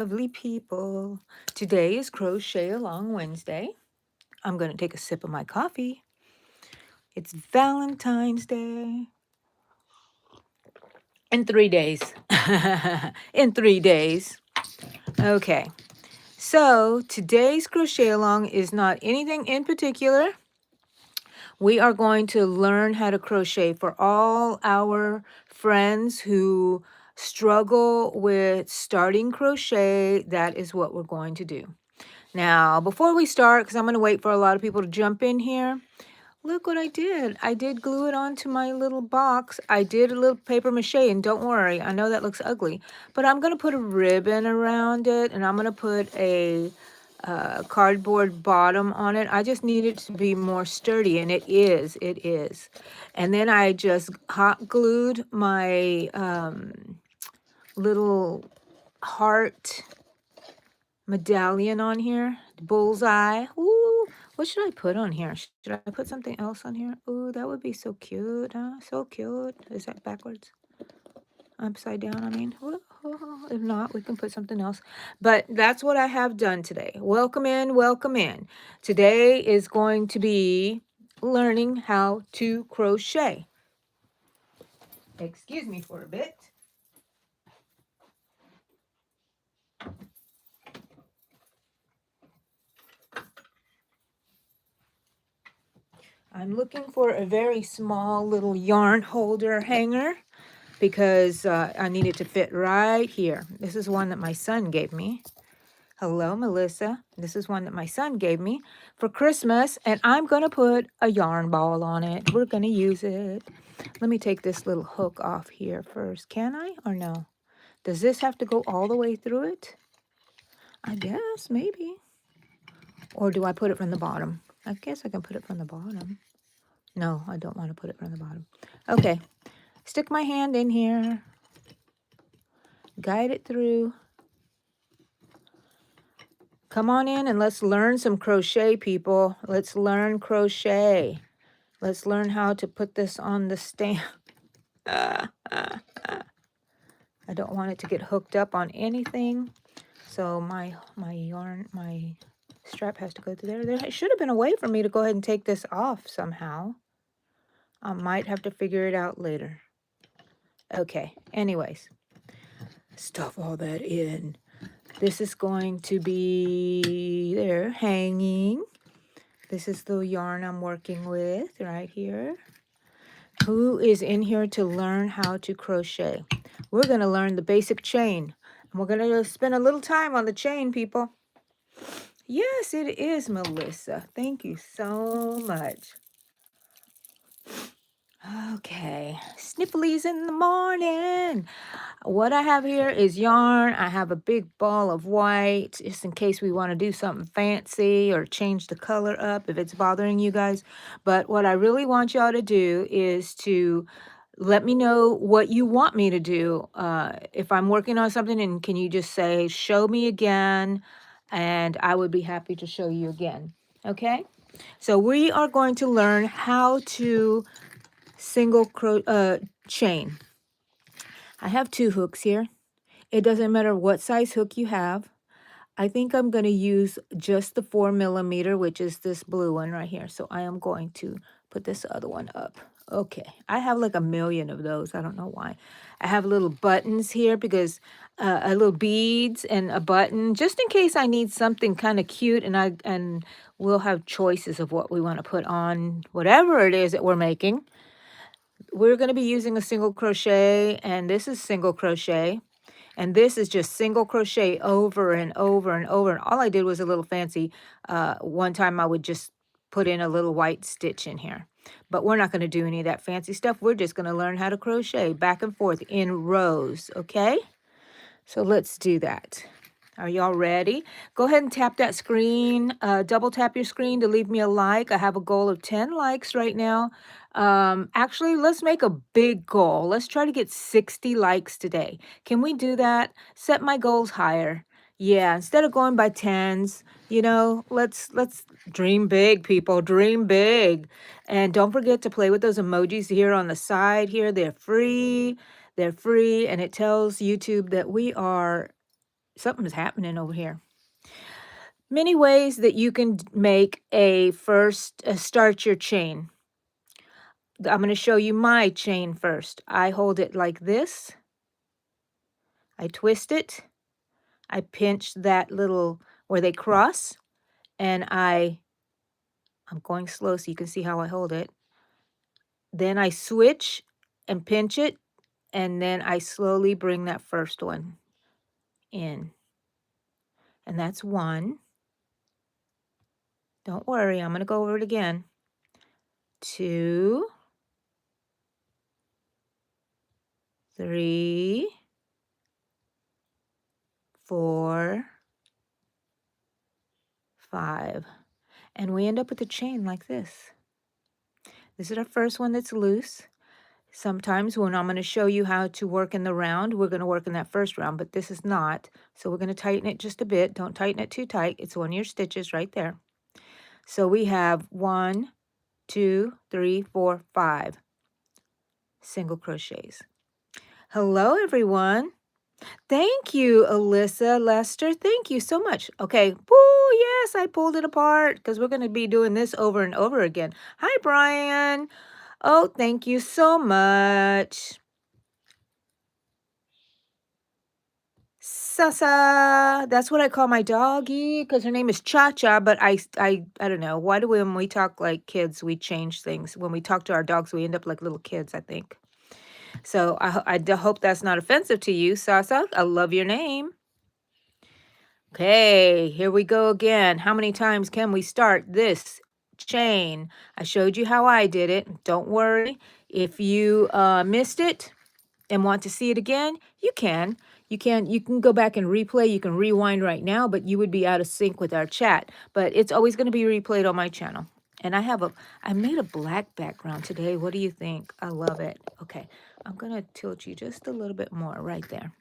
Lovely people. Today is Crochet Along Wednesday. I'm going to take a sip of my coffee. It's Valentine's Day. In 3 days. In 3 days. Okay. So today's Crochet Along is not anything in particular. We are going to learn how to crochet for all our friends who struggle with starting crochet. That is what we're going to do. Now, before we start, because I'm going to wait for a lot of people to jump in here, look what I did. I did glue it onto my little box. I did a little paper mache, and don't worry, I know that looks ugly, but I'm going to put a ribbon around it, and I'm going to put a cardboard bottom on it. I just need it to be more sturdy, and it is. It is. And then I just hot glued my little heart medallion on here, bullseye. Ooh, what should I put on here? Should I put something else on here? Ooh, that would be so cute, huh? So cute. Is that backwards? Upside down, I mean. If not, we can put something else. But that's what I have done today. Welcome in, welcome in. Today is going to be learning how to crochet. Excuse me for a bit. I'm looking for a very small little yarn holder hanger because I need it to fit right here. This is one that my son gave me. Hello, Melissa. This is one that my son gave me for Christmas, and I'm going to put a yarn ball on it. We're going to use it. Let me take this little hook off here first. Can I or no? Does this have to go all the way through it? I guess, maybe. Or do I put it from the bottom? I guess I can put it from the bottom. No, I don't want to put it from the bottom. Okay. Stick my hand in here. Guide it through. Come on in and let's learn some crochet, people. Let's learn crochet. Let's learn how to put this on the stand. I don't want it to get hooked up on anything. So my strap has to go through there. There should have been a way for me to go ahead and take this off somehow. I might have to figure it out later. Okay, anyways. Stuff all that in. This is going to be there, hanging. This is the yarn I'm working with right here. Who is in here to learn how to crochet? We're going to learn the basic chain. And we're going to spend a little time on the chain, people. Yes, it is, Melissa. Thank you so much. Okay, snifflies in the morning. What I have here is yarn. I have a big ball of white, just in case we want to do something fancy or change the color up if it's bothering you guys. But what I really want y'all to do is to let me know what you want me to do. If I'm working on something, and can you just say, show me again, and I would be happy to show you again. Okay? So we are going to learn how to chain. I have 2 hooks here. It doesn't matter what size hook you have. I think I'm going to use just the 4mm, which is this blue one right here. So I am going to put this other one up. Okay, I have like a million of those. I don't know why. I have little buttons here because little beads and a button, just in case I need something kind of cute, and we'll have choices of what we want to put on whatever it is that we're making. We're going to be using a single crochet, and this is single crochet. And this is just single crochet over and over and over. And all I did was a little fancy. One time I would just put in a little white stitch in here. But we're not going to do any of that fancy stuff. We're just going to learn how to crochet back and forth in rows, okay? So let's do that. Are y'all ready? Go ahead and tap that screen. Double tap your screen to leave me a like. I have a goal of 10 likes right now. Actually, let's make a big goal. Let's try to get 60 likes today. Can we do that? Set my goals higher. Yeah, instead of going by tens, let's dream big, people. Dream big. And don't forget to play with those emojis here on the side here. They're free. They're free, and it tells YouTube that we are Something's happening over here. Many ways that you can make a first start your chain. I'm going to show you my chain first. I hold it like this. I twist it. I pinch that little where they cross, and I'm going slow so you can see how I hold it. Then I switch and pinch it, and then I slowly bring that first one in. And that's one. Don't worry, I'm going to go over it again. 2, 3, 4, 5. And we end up with a chain like this. This is our first one that's loose. Sometimes when I'm going to show you how to work in the round, we're going to work in that first round, but this is not. So we're going to tighten it just a bit. Don't tighten it too tight. It's one of your stitches right there. So we have 1, 2, 3, 4, 5 single crochets. Hello, everyone. Thank you, Alyssa, Lester. Thank you so much. Okay. Woo, yes, I pulled it apart because we're going to be doing this over and over again. Hi, Brian. Oh, thank you so much. Sasa, that's what I call my doggy because her name is Cha-Cha, but I don't know. Why do we, when we talk like kids, we change things? When we talk to our dogs, we end up like little kids, I think. So I hope that's not offensive to you, Sasa. I love your name. Okay, here we go again. How many times can we start this chain? I showed you how I did it. Don't worry. If you missed it and want to see it again, you can. You can go back and replay. You can rewind right now, but you would be out of sync with our chat. But it's always going to be replayed on my channel. And I made a black background today. What do you think? I love it. Okay, I'm going to tilt you just a little bit more right there.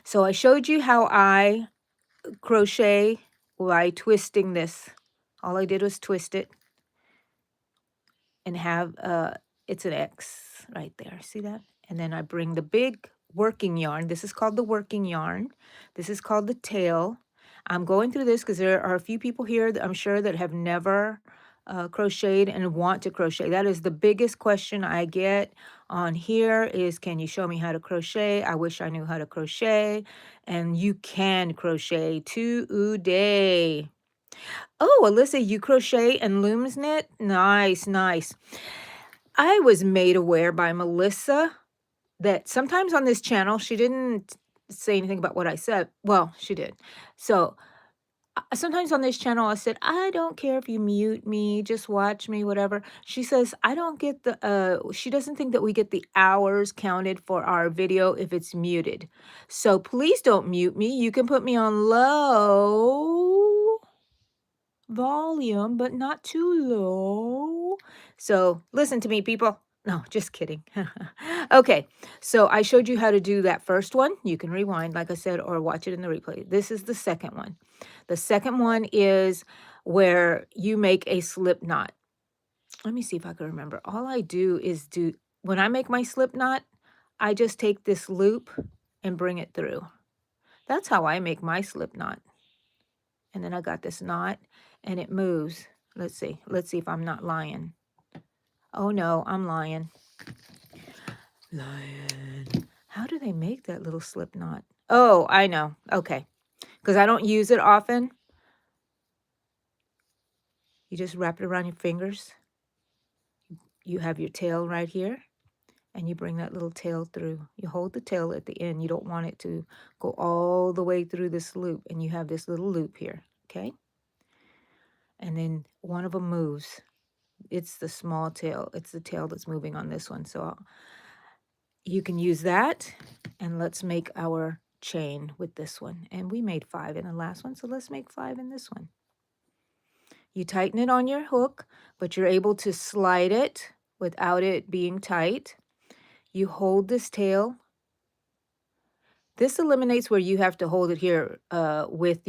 So I showed you how I crochet by twisting this. All I did was twist it and have it's an X right there. See that? And then I bring the big working yarn. This is called the working yarn. This is called the tail. I'm going through this because there are a few people here that I'm sure that have never crocheted and want to crochet. That is the biggest question I get on here is, can you show me how to crochet? I wish I knew how to crochet. And you can crochet today. Oh, Alyssa, you crochet and looms knit? Nice, nice. I was made aware by Melissa that sometimes on this channel, she didn't say anything about what I said. Well, she did. So sometimes on this channel, I said, I don't care if you mute me, just watch me, whatever. She says, I don't get she doesn't think that we get the hours counted for our video if it's muted. So please don't mute me. You can put me on low volume, but not too low. So listen to me, people. No, just kidding. Okay, so I showed you how to do that first one. You can rewind, like I said, or watch it in the replay. This is the second one. The second one is where you make a slip knot. Let me see if I can remember. All I do is when I make my slip knot, I just take this loop and bring it through. That's how I make my slip knot. And then I got this knot and it moves. Let's see. Let's see if I'm not lying. Oh no, I'm lying. Lying. How do they make that little slip knot? Oh, I know. Okay. Because I don't use it often. You just wrap it around your fingers. You have your tail right here. And you bring that little tail through. You hold the tail at the end. You don't want it to go all the way through this loop. And you have this little loop here. Okay. And then one of them moves. It's the small tail. It's the tail that's moving on this one. So you can use that. And let's make our chain with this one. And we made 5 in the last one. So let's make 5 in this one. You tighten it on your hook, but you're able to slide it without it being tight. You hold this tail. This eliminates where you have to hold it here with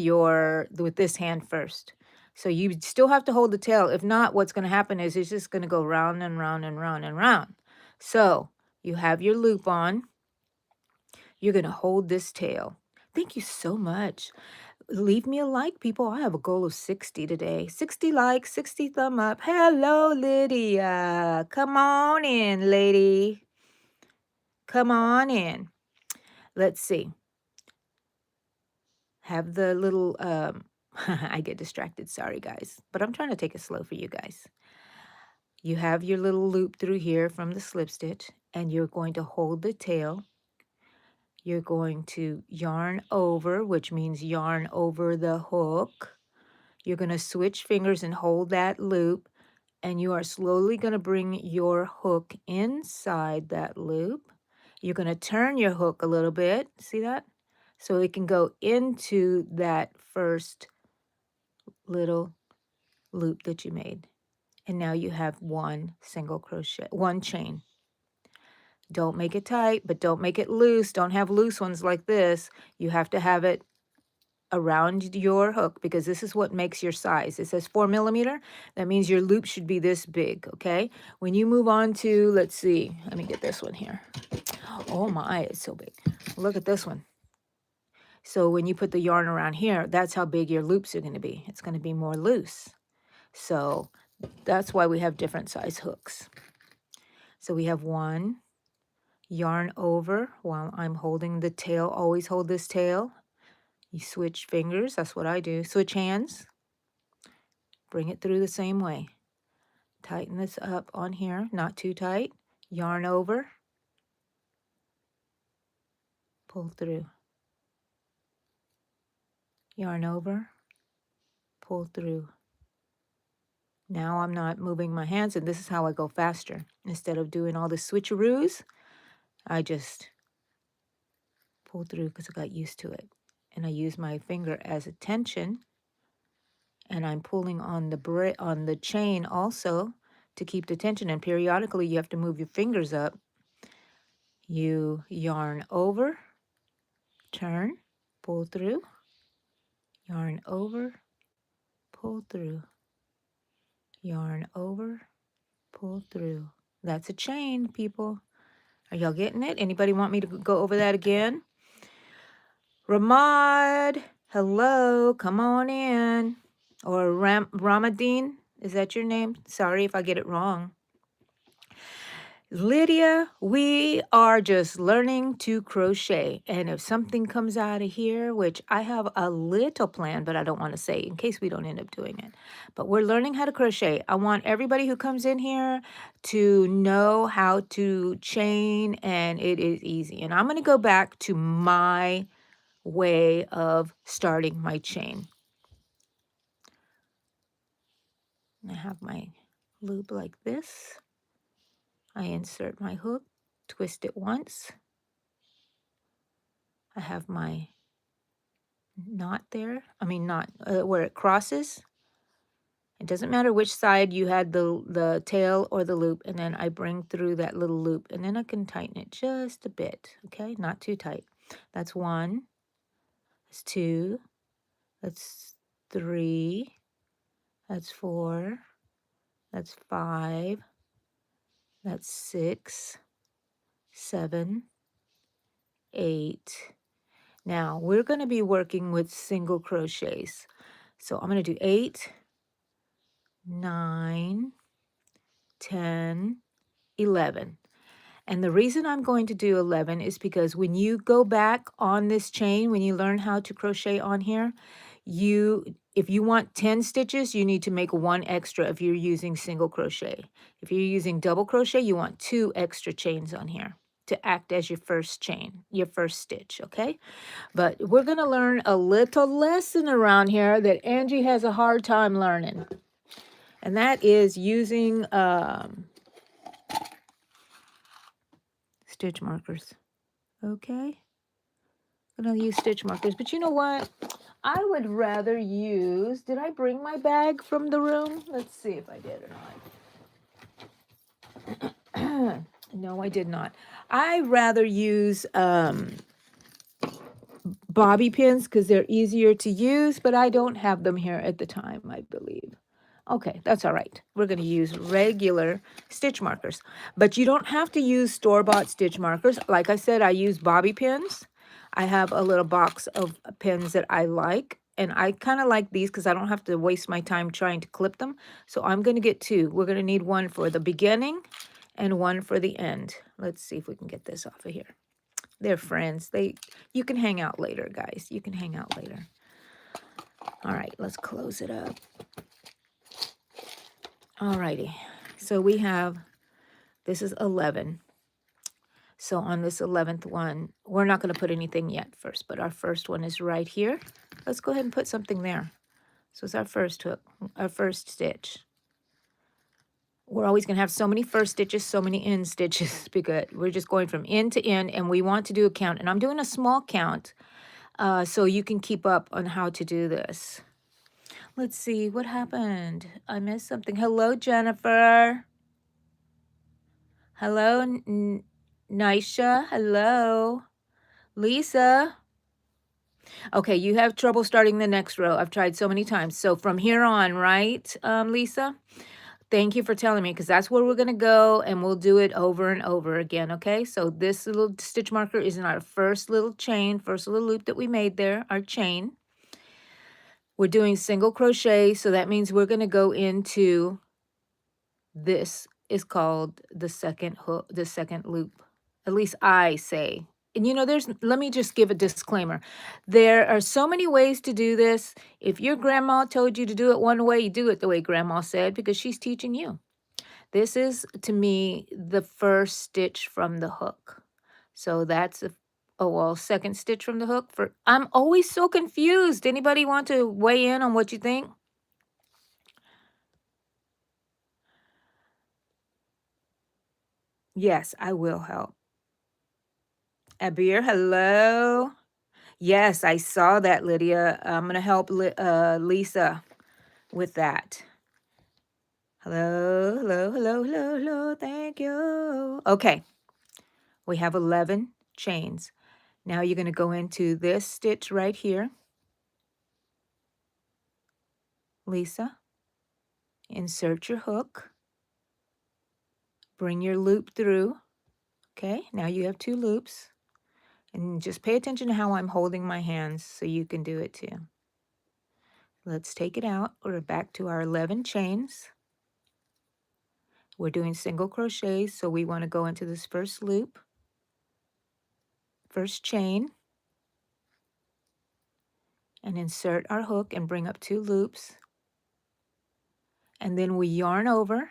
this hand first. So you still have to hold the tail. If not, what's going to happen is it's just going to go round and round and round and round. So you have your loop on. You're going to hold this tail. Thank you so much. Leave me a like, people. I have a goal of 60 today. 60 likes, 60 thumb up. Hello, Lydia. Come on in, lady. Come on in. Let's see. Have the little, I get distracted. Sorry, guys. But I'm trying to take it slow for you guys. You have your little loop through here from the slip stitch, and you're going to hold the tail. You're going to yarn over, which means yarn over the hook. You're going to switch fingers and hold that loop, and you are slowly going to bring your hook inside that loop. You're going to turn your hook a little bit. See that? So it can go into that first little loop that you made. And now you have one single crochet, one chain. Don't make it tight, but don't make it loose. Don't have loose ones like this. You have to have it around your hook because this is what makes your size. It says 4 millimeter. That means your loop should be this big, okay? When you move on to, let's see, let me get this one here. Oh my, it's so big. Look at this one. So when you put the yarn around here, that's how big your loops are going to be. It's going to be more loose. So that's why we have different size hooks. So we have one, yarn over while I'm holding the tail. Always hold this tail. You switch fingers. That's what I do. Switch hands. Bring it through the same way. Tighten this up on here, not too tight. Yarn over. Pull through. Yarn over. Pull through. Now I'm not moving my hands, and this is how I go faster. Instead of doing all the switcheroos, I just pull through because I got used to it. And I use my finger as a tension, and I'm pulling on the chain also to keep the tension. And periodically, you have to move your fingers up. You yarn over, turn, pull through, yarn over, pull through, yarn over, pull through. That's a chain, people. Are y'all getting it? Anybody want me to go over that again? Ramad, hello, come on in. Or Ramadine, is that your name? Sorry if I get it wrong. Lydia, we are just learning to crochet. And if something comes out of here, which I have a little plan, but I don't want to say in case we don't end up doing it. But we're learning how to crochet. I want everybody who comes in here to know how to chain, and it is easy. And I'm going to go back to my way of starting my chain. I have my loop like this. I insert my hook, twist it once. I have my knot there. I mean knot where it crosses. It doesn't matter which side you had the tail or the loop, and then I bring through that little loop, and then I can tighten it just a bit, okay? Not too tight. That's one. That's two. That's three. That's four. That's five. That's 6, 7, 8. Now, we're going to be working with single crochets. So I'm going to do 8, 9, 10, 11. And the reason I'm going to do 11 is because when you go back on this chain, when you learn how to crochet on here, if you want 10 stitches, you need to make one extra if you're using single crochet. If you're using double crochet, you want 2 extra chains on here to act as your first chain, your first stitch, okay? But we're going to learn a little lesson around here that Angie has a hard time learning. And that is using stitch markers, okay? I'm going to use stitch markers, but you know what? I would rather use, did I bring my bag from the room? Let's see if I did or not. No, I did not. I rather use bobby pins because they're easier to use, but I don't have them here at the time, I believe. Okay, that's all right. We're going to use regular stitch markers, but you don't have to use store-bought stitch markers. Like I said, I use bobby pins. I have a little box of pins that I like, and I kind of like these because I don't have to waste my time trying to clip them. So I'm going to get two. We're going to need one for the beginning and one for the end. Let's see if we can get this off of here. They're friends. You can hang out later, guys. You can hang out later. All right, let's close it up. All righty. So we have, this is 11. So on this 11th one, we're not going to put anything yet first, but our first one is right here. Let's go ahead and put something there. So it's our first hook, our first stitch. We're always going to have so many first stitches, so many end stitches, because we're just going from end to end, and we want to do a count. And I'm doing a small count so you can keep up on how to do this. Let's see, what happened? I missed something. Hello, Jennifer. Hello, Nisha. Hello. Lisa. Okay, you have trouble starting the next row. I've tried so many times. So from here on, right, Lisa? Thank you for telling me, because that's where we're going to go, and we'll do it over and over again, okay? So this little stitch marker is in our first little chain, first little loop that we made there, our chain. We're doing single crochet, so that means we're going to go into, this is called the second hook, the second loop. At least I say. And let me just give a disclaimer. There are so many ways to do this. If your grandma told you to do it one way, you do it the way grandma said, because she's teaching you. This is, to me, the first stitch from the hook. So that's second stitch from the hook. I'm always so confused. Anybody want to weigh in on what you think? Yes, I will help. Abir, hello. Yes, I saw that, Lydia. I'm going to help Lisa with that. Hello, hello, hello, hello, hello. Thank you. Okay. We have 11 chains. Now you're going to go into this stitch right here. Lisa, insert your hook. Bring your loop through. Okay, now you have 2 loops. And just pay attention to how I'm holding my hands so you can do it too. Let's take it out. We're back to our 11 chains. We're doing single crochets, so we want to go into this first loop, first chain, and insert our hook and bring up 2 loops. And then we yarn over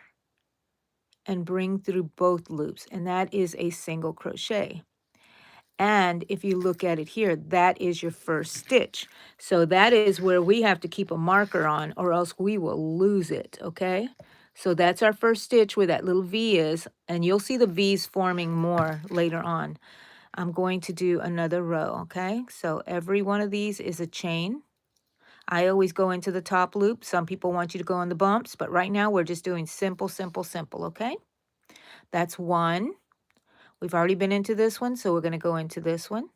and bring through both loops, and that is a single crochet. And if you look at it here, that is your first stitch. So that is where we have to keep a marker on, or else we will lose it, okay? So that's our first stitch where that little V is, and you'll see the V's forming more later on. I'm going to do another row, okay? So every one of these is a chain. I always go into the top loop. Some people want you to go on the bumps, but right now we're just doing simple, simple, simple, okay? That's 1. We've already been into this one, so we're going to go into this one.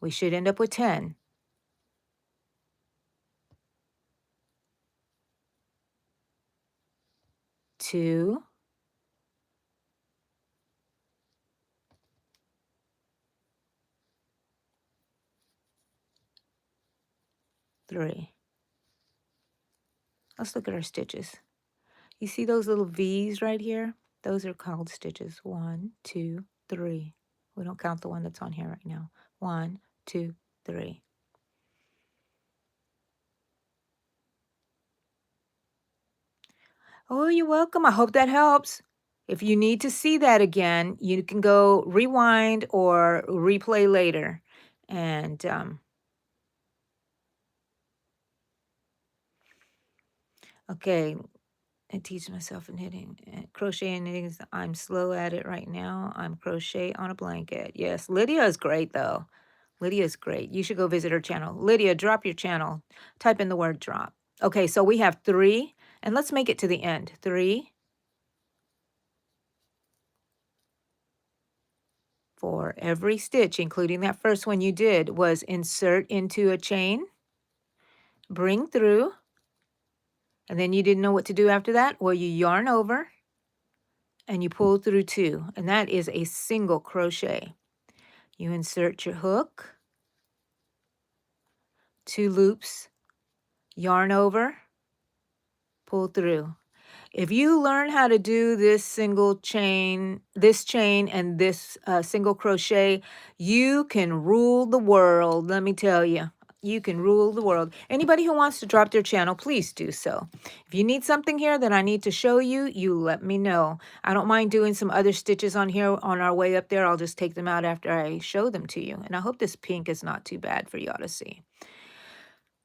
We should end up with 10. 2, 3. Let's look at our stitches. You see those little V's right here? Those are called stitches. 1, 2, 3. We don't count the one that's on here right now. 1, 2, 3. Oh, you're welcome. I hope that helps. If you need to see that again, you can go rewind or replay later. And okay, I teach myself in knitting. Crochet and knitting, I'm slow at it right now. I'm crochet on a blanket. Yes, Lydia is great, though. Lydia is great. You should go visit her channel. Lydia, drop your channel. Type in the word drop. Okay, so we have 3, and let's make it to the end. 3, 4. Every stitch, including that first one you did, was insert into a chain, bring through, and then you didn't know what to do after that? Well, you yarn over, and you pull through 2, and that is a single crochet. You insert your hook, 2 loops, yarn over, pull through. If you learn how to do this chain and this single crochet, you can rule the world. Let me tell you, you can rule the world. Anybody who wants to drop their channel, please do so. If you need something here that I need to show you, you let me know. I don't mind doing some other stitches on here on our way up there. I'll just take them out after I show them to you. And I hope this pink is not too bad for y'all to see.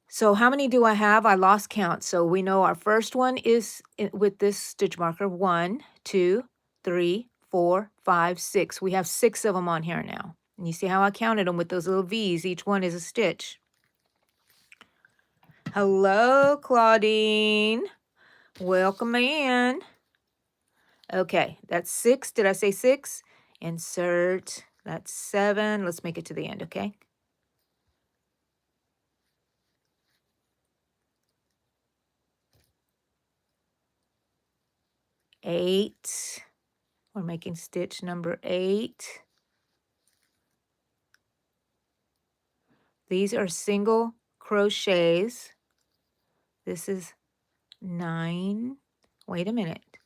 So how many do I have? I lost count. So we know our first one is with this stitch marker. 1, 2, 3, 4, 5, 6. We have 6 of them on here now. And you see how I counted them with those little V's. Each one is a stitch. Hello, Claudine. Welcome in. Okay, that's 6. Did I say 6? Insert. That's 7. Let's make it to the end, okay? 8. We're making stitch number 8. These are single crochets. This is 9. Wait a minute.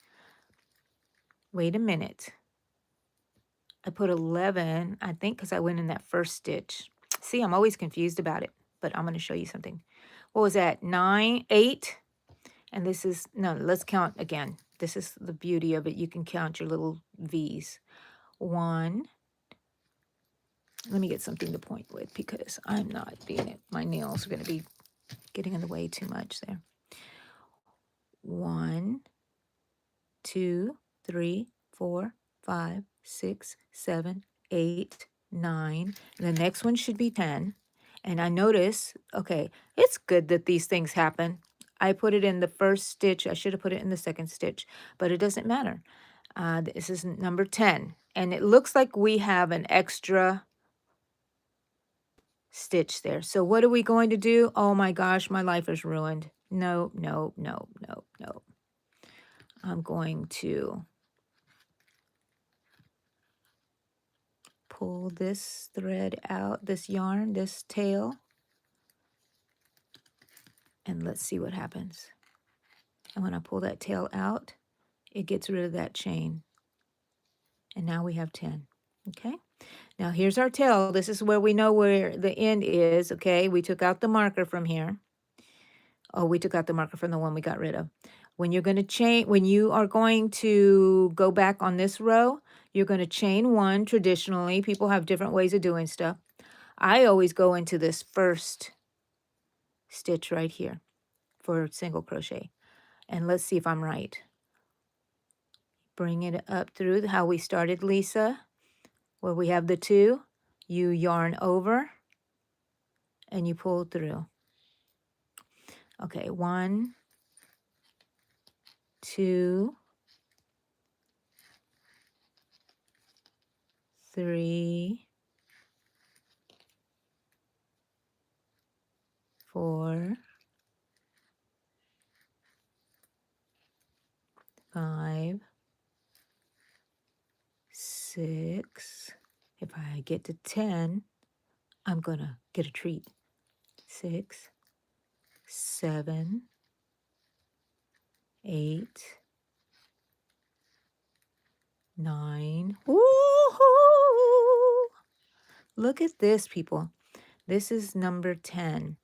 Wait a minute. I put 11, I think, because I went in that first stitch. See, I'm always confused about it, but I'm going to show you something. What was that? 9, 8. And this is, no, let's count again. This is the beauty of it. You can count your little V's. 1. Let me get something to point with because I'm not being it. My nails are going to be getting in the way too much there. 1, 2, 3, 4, 5, 6, 7, 8, 9. And the next one should be 10. And I notice, okay, it's good that these things happen. I put it in the first stitch. I should have put it in the second stitch, but it doesn't matter. This is number 10. And it looks like we have an extra stitch there. So what are we going to do? Oh my gosh, my life is ruined. No, no, no, no, no. I'm going to pull this thread out, this yarn, this tail, and let's see what happens. And when I pull that tail out, it gets rid of that chain. And now we have 10, okay? Now here's our tail. This is where we know where the end is, okay? We took out the marker from here. Oh, we took out the marker from the one we got rid of. When you're going to chain, when you are going to go back on this row, you're going to chain 1 traditionally. People have different ways of doing stuff. I always go into this first stitch right here for single crochet. And let's see if I'm right. Bring it up through how we started, Lisa, where we have the 2. You yarn over and you pull through. Okay, 1, 2, 3, 4, 5, 6. If I get to 10, I'm going to get a treat. 6, 7, 8, 9. Woohoo! Look at this, people. This is number 10.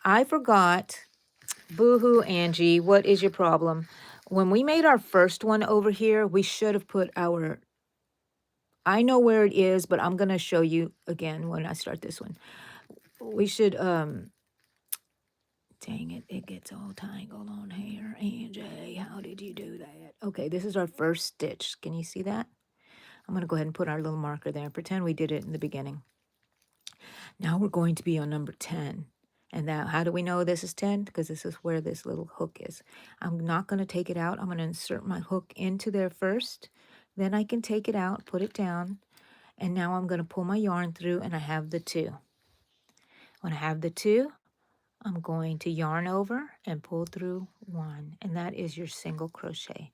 I forgot. Boo-hoo, Angie. What is your problem? When we made our first one over here, we should have put our... I know where it is, but I'm going to show you again when I start this one. We should... Dang it, it gets all tangled on here. Angie, how did you do that? Okay, this is our first stitch. Can you see that? I'm going to go ahead and put our little marker there. Pretend we did it in the beginning. Now we're going to be on number 10. And now, how do we know this is 10? Because this is where this little hook is. I'm not going to take it out. I'm going to insert my hook into there first. Then I can take it out, put it down. And now I'm going to pull my yarn through, and I have the 2. When I have the 2, I'm going to yarn over and pull through 1, and that is your single crochet.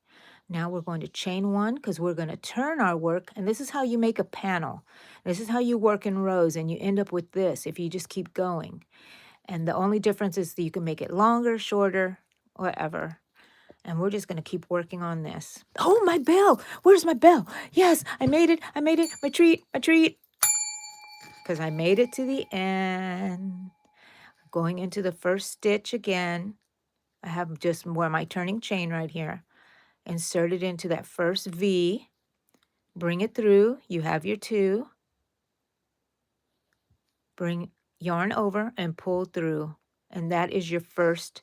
Now we're going to chain 1 because we're going to turn our work, and this is how you make a panel. This is how you work in rows, and you end up with this if you just keep going. And the only difference is that you can make it longer, shorter, whatever. And we're just going to keep working on this. Oh, my bell! Where's my bell? Yes, I made it. I made it. My treat. My treat. Because I made it to the end. Going into the first stitch again. I have just where my turning chain right here. Insert it into that first V. Bring it through. You have your 2. Bring yarn over and pull through. And that is your first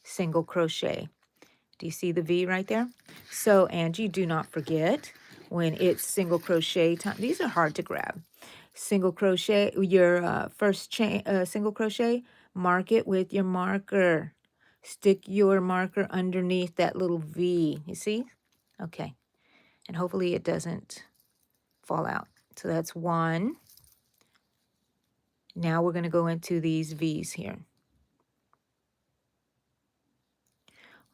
single crochet. Do you see the V right there? So, Angie, do not forget when it's single crochet time. These are hard to grab. Single crochet, your first chain, single crochet, mark it with your marker. Stick your marker underneath that little V. You see? Okay. And hopefully it doesn't fall out. So that's 1. Now we're going to go into these V's here.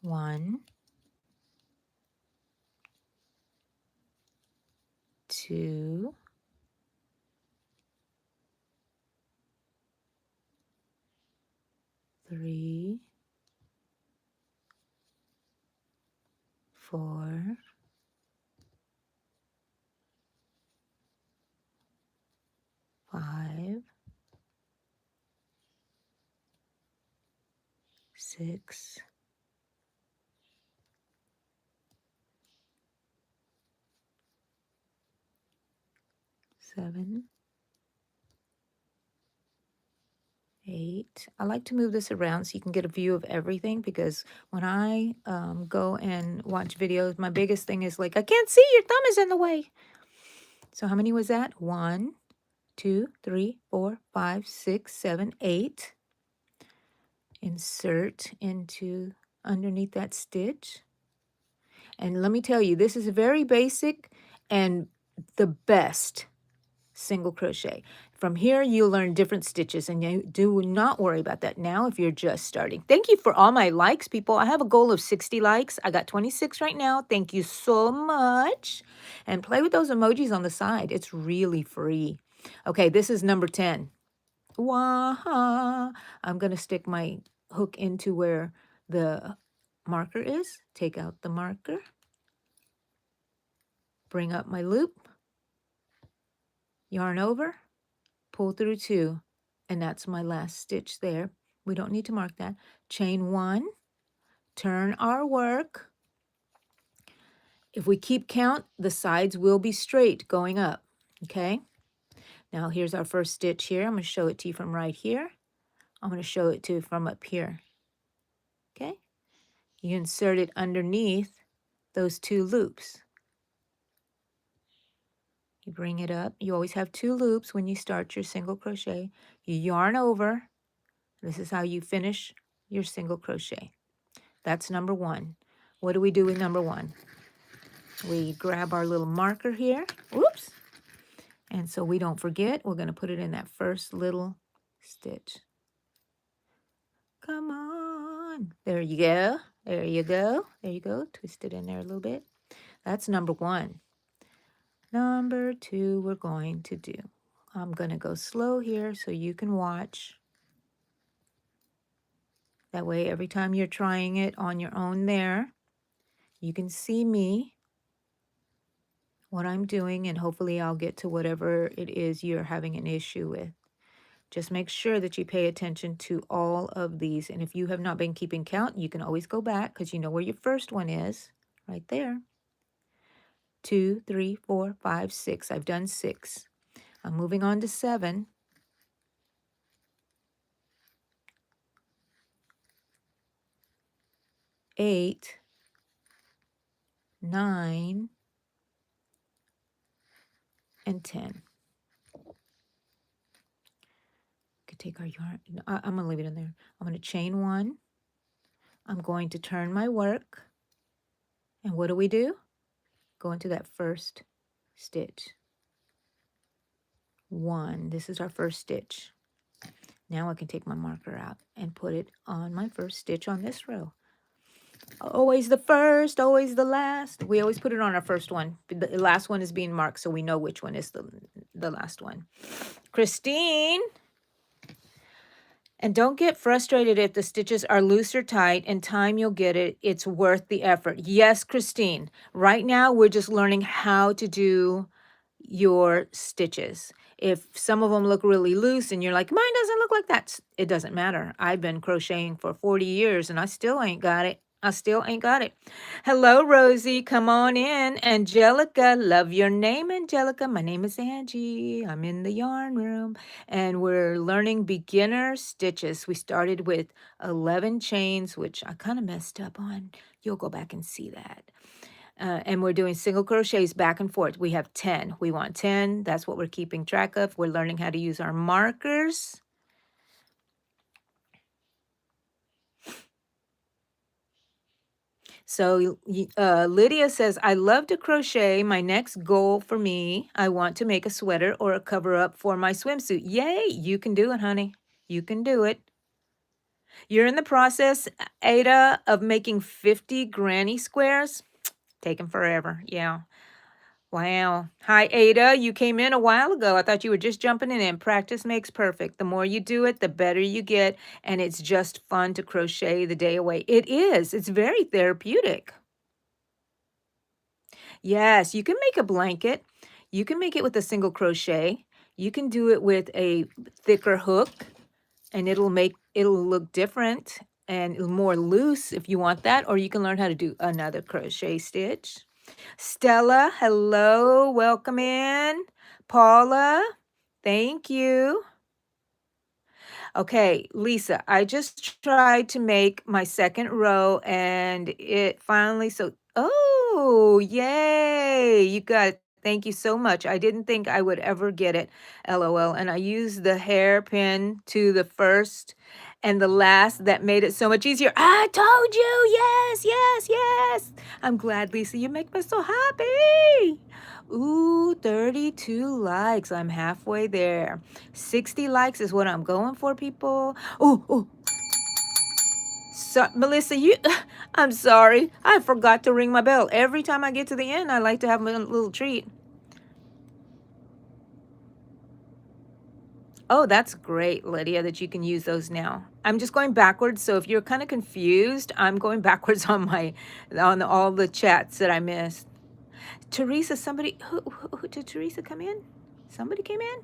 1, 2, 3, 4, 5, 6, 7, 8. I like to move this around so you can get a view of everything, because when I go and watch videos, my biggest thing is like, I can't see, your thumb is in the way. So how many was that? 1, 2, 3, 4, 5, 6, 7, 8. Insert into underneath that stitch. And let me tell you, this is very basic and the best single crochet. From here, you'll learn different stitches, and you do not worry about that now if you're just starting. Thank you for all my likes, people. I have a goal of 60 likes. I got 26 right now. Thank you so much. And play with those emojis on the side. It's really free. Okay, this is number 10. Wah-ha. I'm going to stick my hook into where the marker is. Take out the marker. Bring up my loop. Yarn over. Pull through 2, and that's my last stitch there. We don't need to mark that. Chain 1, turn our work. If we keep count, the sides will be straight going up, okay? Now here's our first stitch here. I'm going to show it to you from right here. I'm going to show it to you from up here, okay? You insert it underneath those 2 loops. You bring it up. You always have 2 loops when you start your single crochet. You yarn over. This is how you finish your single crochet. That's number 1. What do we do with number 1? We grab our little marker here. Whoops. And so we don't forget, we're going to put it in that first little stitch. Come on. There you go. There you go. There you go. Twist it in there a little bit. That's number 1. Number 2 we're going to do. I'm going to go slow here so you can watch. That way, every time you're trying it on your own there, you can see me, what I'm doing, and hopefully I'll get to whatever it is you're having an issue with. Just make sure that you pay attention to all of these. And if you have not been keeping count, you can always go back because you know where your first one is. Right there. 2, 3, 4, 5, 6. I've done 6. I'm moving on to 7. 8, 9, and 10. Could take our yarn. No, I'm going to leave it in there. I'm going to chain 1. I'm going to turn my work. And what do we do? Go into that first stitch. 1. This is our first stitch. Now I can take my marker out and put it on my first stitch on this row. Always the first, always the last. We always put it on our first one. The last one is being marked, so we know which one is the last one. Christine, and don't get frustrated if the stitches are loose or tight. In time, you'll get it. It's worth the effort. Yes, Christine. Right now, we're just learning how to do your stitches. If some of them look really loose and you're like, mine doesn't look like that, it doesn't matter. I've been crocheting for 40 years and I still ain't got it. I still ain't got it. Hello, Rosie. Come on in. Angelica, love your name, Angelica. My name is Angie. I'm in the yarn room and we're learning beginner stitches. We started with 11 chains, which I kind of messed up on. You'll go back and see that. And we're doing single crochets back and forth. We have 10. We want 10. That's what we're keeping track of. We're learning how to use our markers. So Lydia says, I love to crochet. My next goal for me, I want to make a sweater or a cover up for my swimsuit. Yay, you can do it, honey. You can do it. You're in the process, Ada, of making 50 granny squares. Taking forever. Yeah. Wow. Hi, Ada. You came in a while ago. I thought you were just jumping in. Practice makes perfect. The more you do it, the better you get. And it's just fun to crochet the day away. It is. It's very therapeutic. Yes, you can make a blanket. You can make it with a single crochet. You can do it with a thicker hook and it'll look different and more loose if you want that. Or you can learn how to do another crochet stitch. Stella, hello, welcome in. Paula, thank you. Okay, Lisa, I just tried to make my second row and it finally, oh, yay, you got it. Thank you so much. I didn't think I would ever get it, LOL. And I used the hairpin to the first and the last that made it so much easier. I told you, yes, yes, yes. I'm glad, Lisa, you make me so happy. Ooh, 32 likes. I'm halfway there. 60 likes is what I'm going for, people. Oh, so Melissa, I'm sorry. I forgot to ring my bell. Every time I get to the end, I like to have a little treat. Oh, that's great, Lydia, that you can use those now. I'm just going backwards, so if you're kind of confused, I'm going backwards on all the chats that I missed. Teresa, who did Teresa come in? Somebody came in?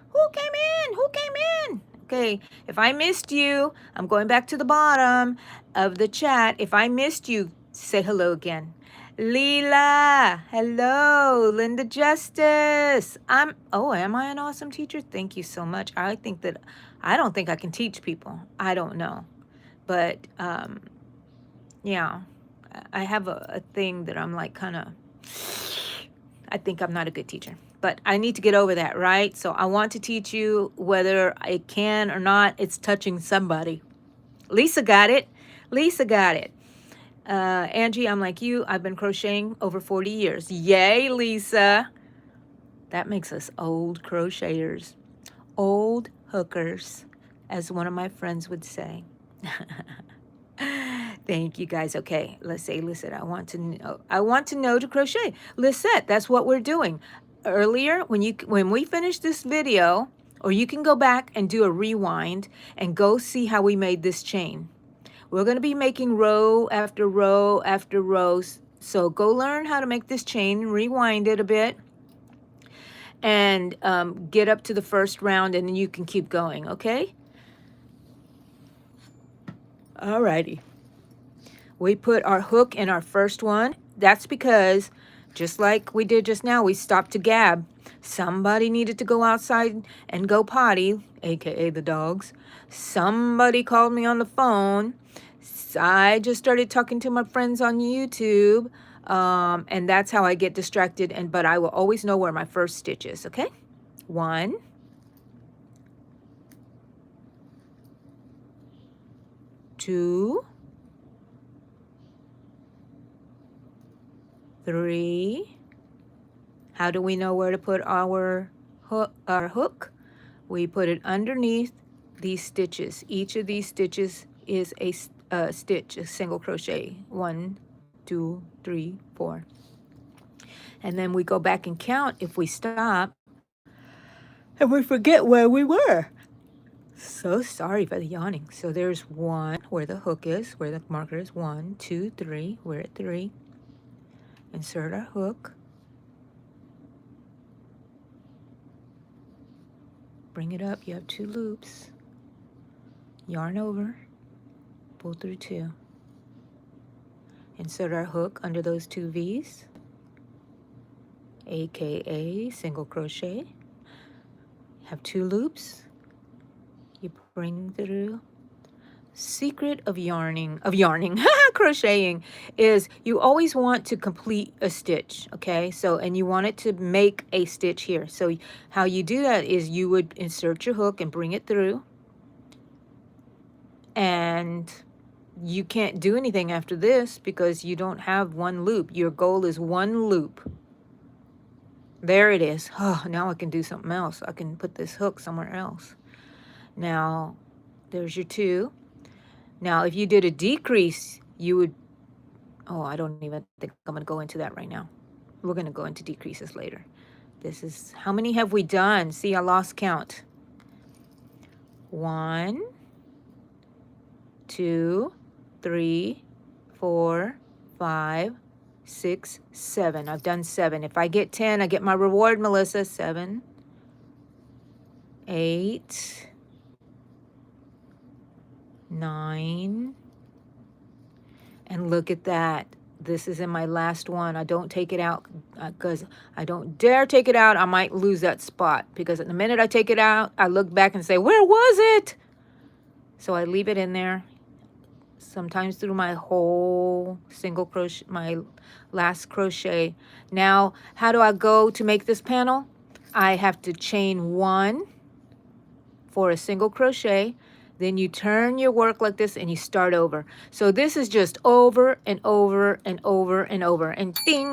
Who came in? Who came in? Okay, if I missed you, I'm going back to the bottom of the chat. If I missed you, say hello again. Leela, hello. Linda Justice. Am I an awesome teacher? Thank you so much. I don't think I can teach people. I don't know. But, yeah, I have a thing that I'm like I think I'm not a good teacher. But I need to get over that, right? So I want to teach you whether I can or not. It's touching somebody. Lisa got it. Lisa got it. Angie, I'm like you. I've been crocheting over 40 years. Yay, Lisa. That makes us old crocheters. Old hookers, as one of my friends would say. Thank you guys. Okay, let's say, listen, I want to know to crochet. Lisette, that's what we're doing. Earlier, when we finish this video, or you can go back and do a rewind and go see how we made this chain. We're going to be making row after row after row. So go learn how to make this chain, rewind it a bit, and get up to the first round, and then you can keep going, okay? Alrighty. We put our hook in our first one. That's because, just like we did just now, we stopped to gab. Somebody needed to go outside and go potty, aka the dogs. Somebody called me on the phone. I just started talking to my friends on YouTube, and that's how I get distracted. But I will always know where my first stitch is, okay? 1, 2, 3. How do we know where to put our hook? We put it underneath these stitches. Each of these stitches is a stitch, a single crochet. 1, 2, 3, 4. And then we go back and count if we stop and we forget where we were. So sorry for the yawning. So there's 1 where the hook is, where the marker is. 1, 2, 3. We're at 3. Insert our hook. Bring it up. You have 2 loops. Yarn over. Pull through 2. Insert our hook under those 2 V's, aka single crochet. Have 2 loops. You bring through. Secret of yarning, crocheting is you always want to complete a stitch, okay? So, and you want it to make a stitch here. So how you do that is you would insert your hook and bring it through, and you can't do anything after this because you don't have 1 loop. Your goal is 1 loop. There it is. Oh, now I can do something else. I can put this hook somewhere else. Now, there's your 2. Now, if you did a decrease, you would, oh, I don't even think I'm going to go into that right now. We're going to go into decreases later. This is, how many have we done? See, I lost count. 1, 2, 3, 4, 5, 6, 7. I've done 7. If I get 10, I get my reward, Melissa. 7, 8, 9, and look at that. This is in my last one. I don't take it out because I don't dare take it out. I might lose that spot because the minute I take it out, I look back and say, where was it? So I leave it in there. Sometimes through my whole single crochet, my last crochet. Now, how do I go to make this panel? I have to chain 1 for a single crochet. Then you turn your work like this and you start over. So this is just over and over and over and over. And ding,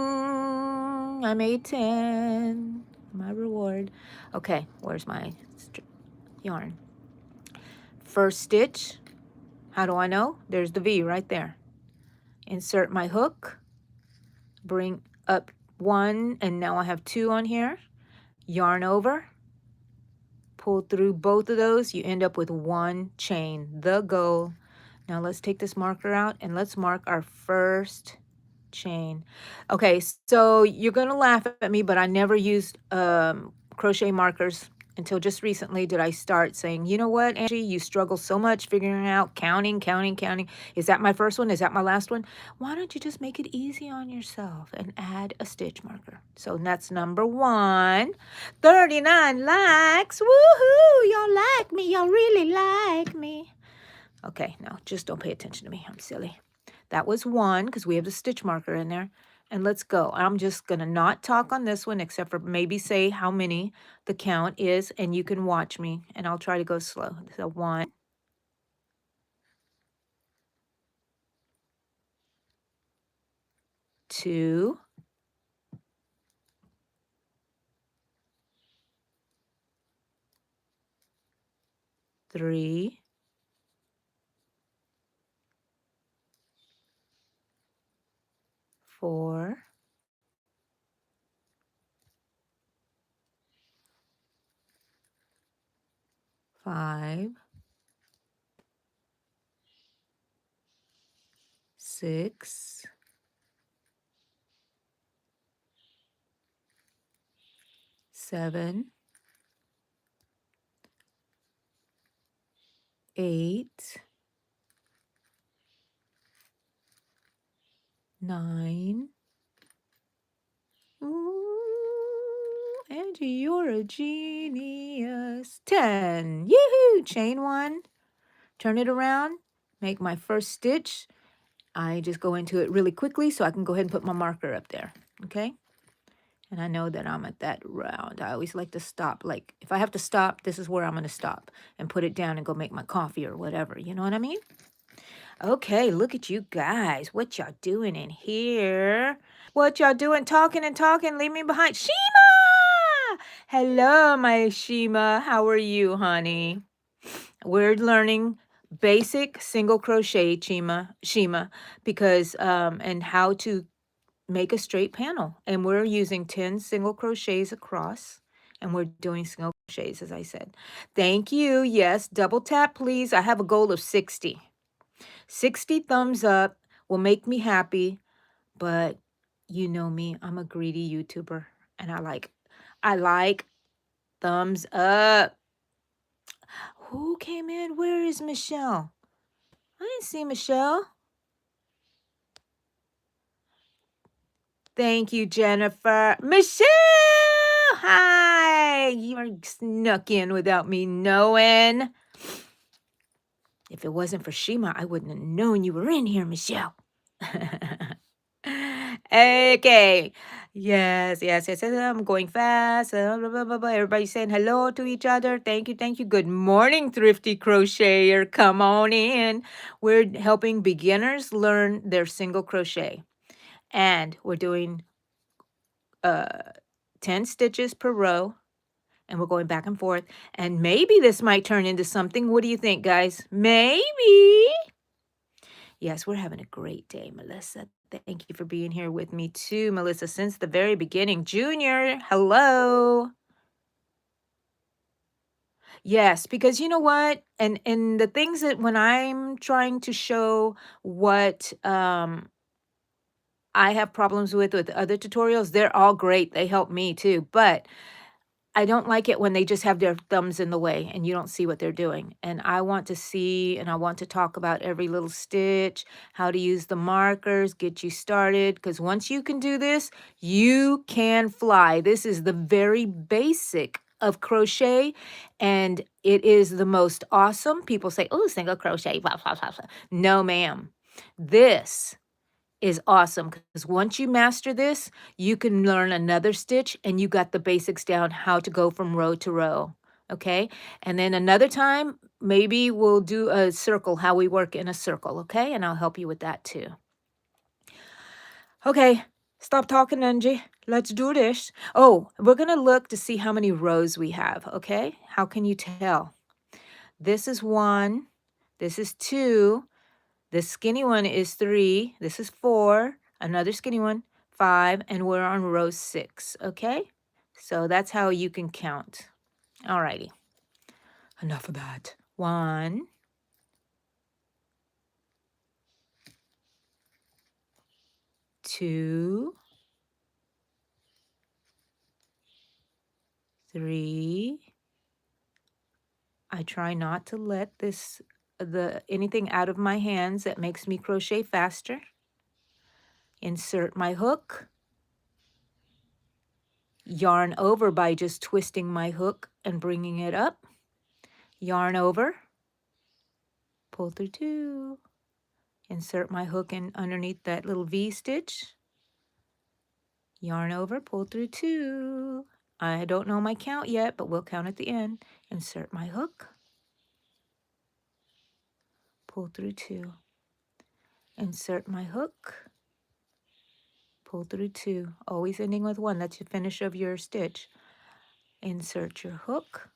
I made 10. My reward. Okay, where's my yarn? First stitch. How do I know? There's the V right there. Insert my hook. Bring up 1, and now I have 2 on here. Yarn over. Pull through both of those, you end up with 1 chain, the goal. Now let's take this marker out and let's mark our first chain. Okay, so you're going to laugh at me, but I never used crochet markers until just recently did I start saying, you know what, Angie, you struggle so much figuring out counting. Is that my first one? Is that my last one? Why don't you just make it easy on yourself and add a stitch marker? So that's number 1. 39 likes. Woohoo! Y'all like me. Y'all really like me. Okay, now just don't pay attention to me. I'm silly. That was 1 because we have the stitch marker in there. And let's go. I'm just going to not talk on this one except for maybe say how many the count is, and you can watch me, and I'll try to go slow. So 1, 2, 3, 4, 5, 6, 7, 8, 9. Ooh, Angie, you're a genius. 10. Yoo-hoo! Chain 1. Turn it around. Make my first stitch. I just go into it really quickly so I can go ahead and put my marker up there. Okay? And I know that I'm at that round. I always like to stop. Like, if I have to stop, this is where I'm going to stop and put it down and go make my coffee or whatever. You know what I mean? Okay, look at you guys. What y'all doing in here? What y'all doing? Talking and talking. Leave me behind. Shima! Hello, my Shima. How are you, honey? We're learning basic single crochet Shima because and how to make a straight panel. And we're using 10 single crochets across. And we're doing single crochets, as I said. Thank you. Yes, double tap, please. I have a goal of 60. 60 thumbs up will make me happy, but you know me, I'm a greedy YouTuber, and I like thumbs up. Who came in? Where is Michelle? I didn't see Michelle. Thank you, Jennifer. Michelle! Hi! You snuck in without me knowing. If it wasn't for Shima, I wouldn't have known you were in here, Michelle. Okay. Yes. I'm going fast. Blah, blah, blah, blah. Everybody saying hello to each other. Thank you. Thank you. Good morning, thrifty crocheter. Come on in. We're helping beginners learn their single crochet. And we're doing 10 stitches per row. And we're going back and forth. And maybe this might turn into something. What do you think, guys? Maybe. Yes, we're having a great day, Melissa. Thank you for being here with me too, Melissa, since the very beginning. Junior, hello. Yes, because you know what? And the things that when I'm trying to show what I have problems with other tutorials, they're all great. They help me too. But I don't like it when they just have their thumbs in the way and you don't see what they're doing. And I want to see and I want to talk about every little stitch, how to use the markers, get you started. Because once you can do this, you can fly. This is the very basic of crochet and it is the most awesome. People say, oh, single crochet, blah, blah, blah, blah. No, ma'am. This is awesome because once you master this, you can learn another stitch and you got the basics down how to go from row to row. Okay. And then another time, maybe we'll do a circle, how we work in a circle. Okay. And I'll help you with that too. Okay. Stop talking, Angie. Let's do this. Oh, we're going to look to see how many rows we have. Okay. How can you tell? This is 1. This is 2. This skinny one is 3. This is 4. Another skinny one, 5. And we're on row 6. Okay? So that's how you can count. All righty. Enough of that. 1, 2, 3. I try not to let anything out of my hands that makes me crochet faster. Insert my hook. Yarn over by just twisting my hook and bringing it up. Yarn over. Pull through 2. Insert my hook in underneath that little V stitch. Yarn over, pull through 2. I don't know my count yet, but we'll count at the end. Insert my hook. Pull through 2. Insert my hook. Pull through 2. Always ending with 1. That's your finish of your stitch. Insert your hook.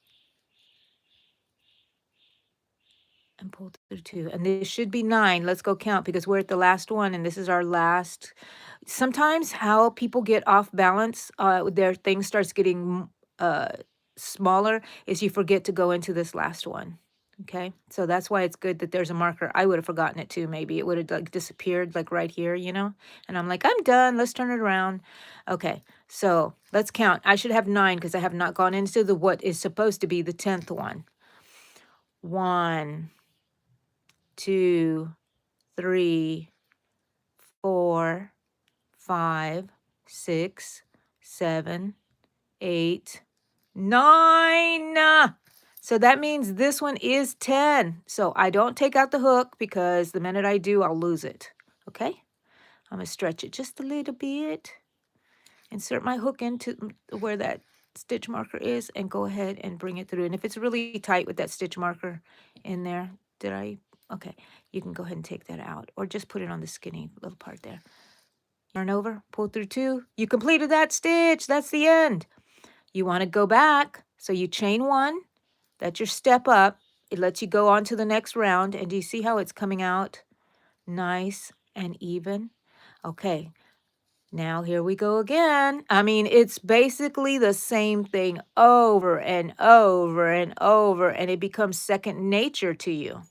And pull through 2. And this should be 9. Let's go count because we're at the last one and this is our last. Sometimes how people get off balance, their thing starts getting smaller is you forget to go into this last one. Okay, so that's why it's good that there's a marker. I would have forgotten it too. Maybe it would have like disappeared like right here, you know, and I'm like, I'm done. Let's turn it around. Okay, so let's count. I should have 9 because I have not gone into the what is supposed to be the 10th one. 1, 2, 3, 4, 5, 6, 7, 8, 9. So that means this one is 10. So I don't take out the hook because the minute I do, I'll lose it. Okay? I'm going to stretch it just a little bit. Insert my hook into where that stitch marker is and go ahead and bring it through. And if it's really tight with that stitch marker in there, okay, you can go ahead and take that out or just put it on the skinny little part there. Yarn over, pull through 2. You completed that stitch. That's the end. You want to go back. So you chain 1. That's your step up. it lets you go on to the next round. And do you see how it's coming out nice and even? Okay, now here we go again. I mean, it's basically the same thing over and over and over, and it becomes second nature to you.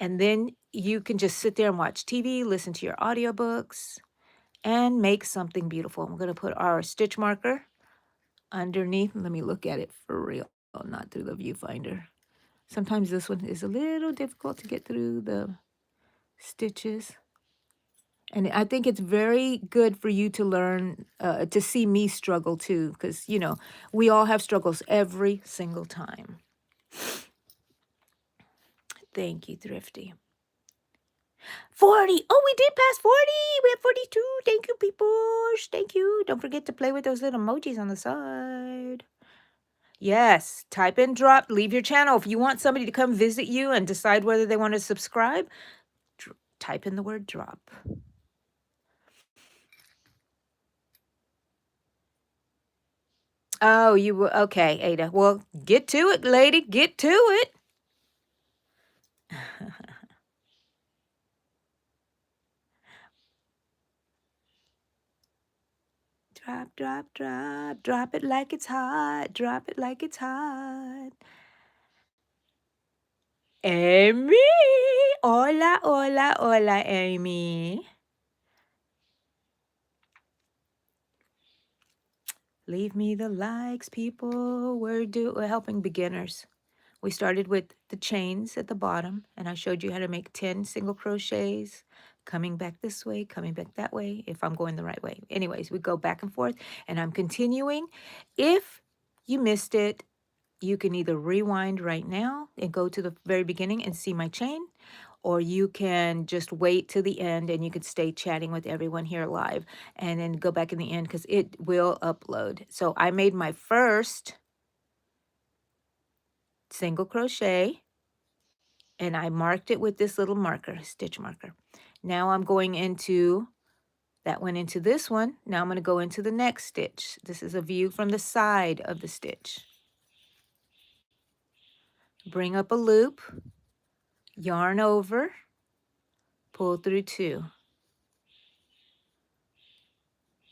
And then you can just sit there and watch TV, listen to your audiobooks, and make something beautiful. I'm going to put our stitch marker underneath. Let me look at it for real, not through the viewfinder. Sometimes this one is a little difficult to get through the stitches. And I think it's very good for you to learn, to see me struggle too, because, you know, we all have struggles every single time. Thank you, Thrifty. 40. Oh, we did pass 40. We have 42. Thank you, people. Thank you. Don't forget to play with those little emojis on the side. Yes, type in drop, leave your channel. If you want somebody to come visit you and decide whether they want to subscribe, type in the word drop. Oh, you will. Okay, Ada. Well, get to it, lady. Get to it. Drop, drop, drop. Drop it like it's hot. Drop it like it's hot. Amy. Hola, hola, hola, Amy. Leave me the likes, people. We're helping beginners. We started with the chains at the bottom, and I showed you how to make 10 single crochets, coming back this way, coming back that way, if I'm going the right way. Anyways, we go back and forth, and I'm continuing. If you missed it, you can either rewind right now and go to the very beginning and see my chain, or you can just wait to the end and you could stay chatting with everyone here live and then go back in the end because it will upload. So I made my first single crochet and I marked it with this little marker, stitch marker. Now I'm going into, that went into this one. Now I'm going to go into the next stitch. This is a view from the side of the stitch. Bring up a loop, yarn over, pull through 2.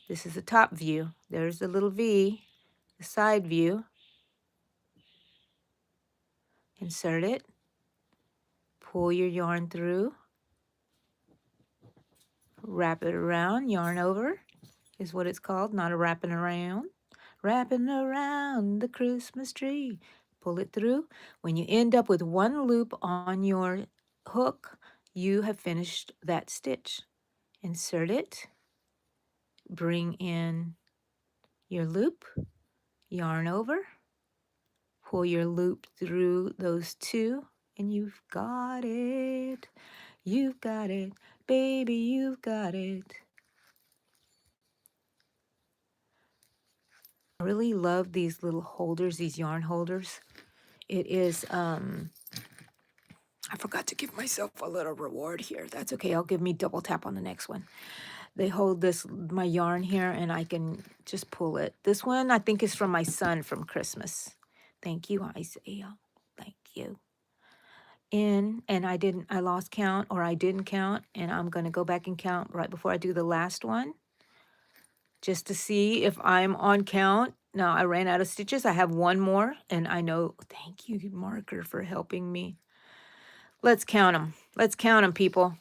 This is the top view. There's the little V, the side view. Insert it. Pull your yarn through. Wrap it around. Yarn over is what it's called, not a wrapping around. Wrapping around the Christmas tree. Pull it through. When you end up with one loop on your hook, you have finished that stitch. Insert it. Bring in your loop. Yarn over. Pull your loop through those 2, and you've got it. You've got it. Baby, you've got it. I really love these little holders, these yarn holders. It is, I forgot to give myself a little reward here. That's okay. I'll give me double tap on the next one. They hold this, my yarn here, and I can just pull it. This one, I think, is from my son from Christmas. Thank you, Isaiah. Thank you. And I lost count, or I didn't count, and I'm going to go back and count right before I do the last one, just to see if I'm on count. Now, I ran out of stitches. I have one more, and I know, thank you, marker, for helping me. Let's count them. Let's count them, people.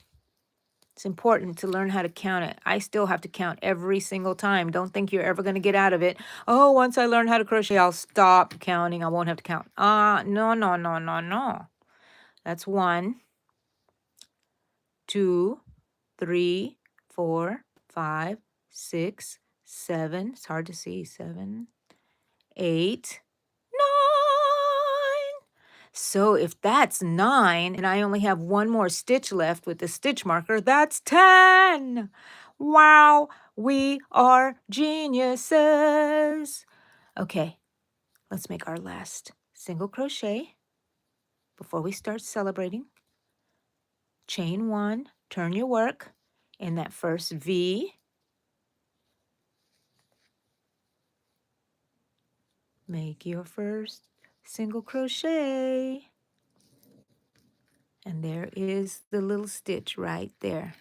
It's important to learn how to count it. I still have to count every single time. Don't think you're ever going to get out of it. Oh, once I learn how to crochet, I'll stop counting. I won't have to count. No, no, no, no, no. That's 1, 2, 3, 4, 5, 6, 7. It's hard to see. 7, 8, 9. So if that's 9 and I only have one more stitch left with the stitch marker, that's 10. Wow, we are geniuses. Okay, let's make our last single crochet before we start celebrating. Chain 1, turn your work in that first V. Make your first single crochet. And there is the little stitch right there.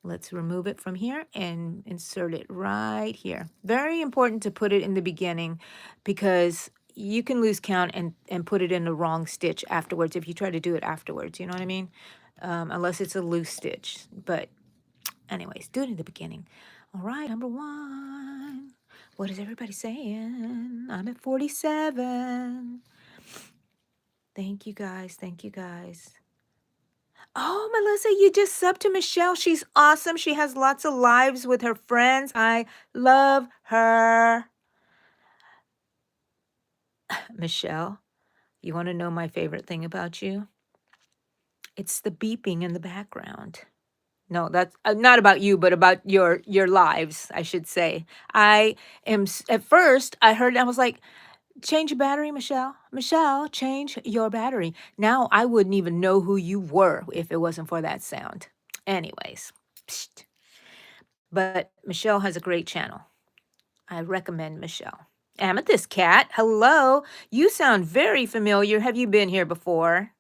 Let's remove it from here and insert it right here. Very important to put it in the beginning because you can lose count and put it in the wrong stitch afterwards if you try to do it afterwards, you know what I mean? Unless it's a loose stitch. But anyways, do it in the beginning. All right, number 1. What is everybody saying? I'm at 47. Thank you guys. Thank you guys. Oh, Melissa, you just subbed to Michelle. She's awesome. She has lots of lives with her friends. I love her. Michelle, you want to know my favorite thing about you? It's the beeping in the background. No, that's not about you, but about your lives, I should say. I am at first I heard I was like, change your battery, Michelle. Michelle, change your battery. Now I wouldn't even know who you were if it wasn't for that sound. Anyways, psst. But Michelle has a great channel. I recommend Michelle. Amethyst Cat, hello. You sound very familiar. Have you been here before?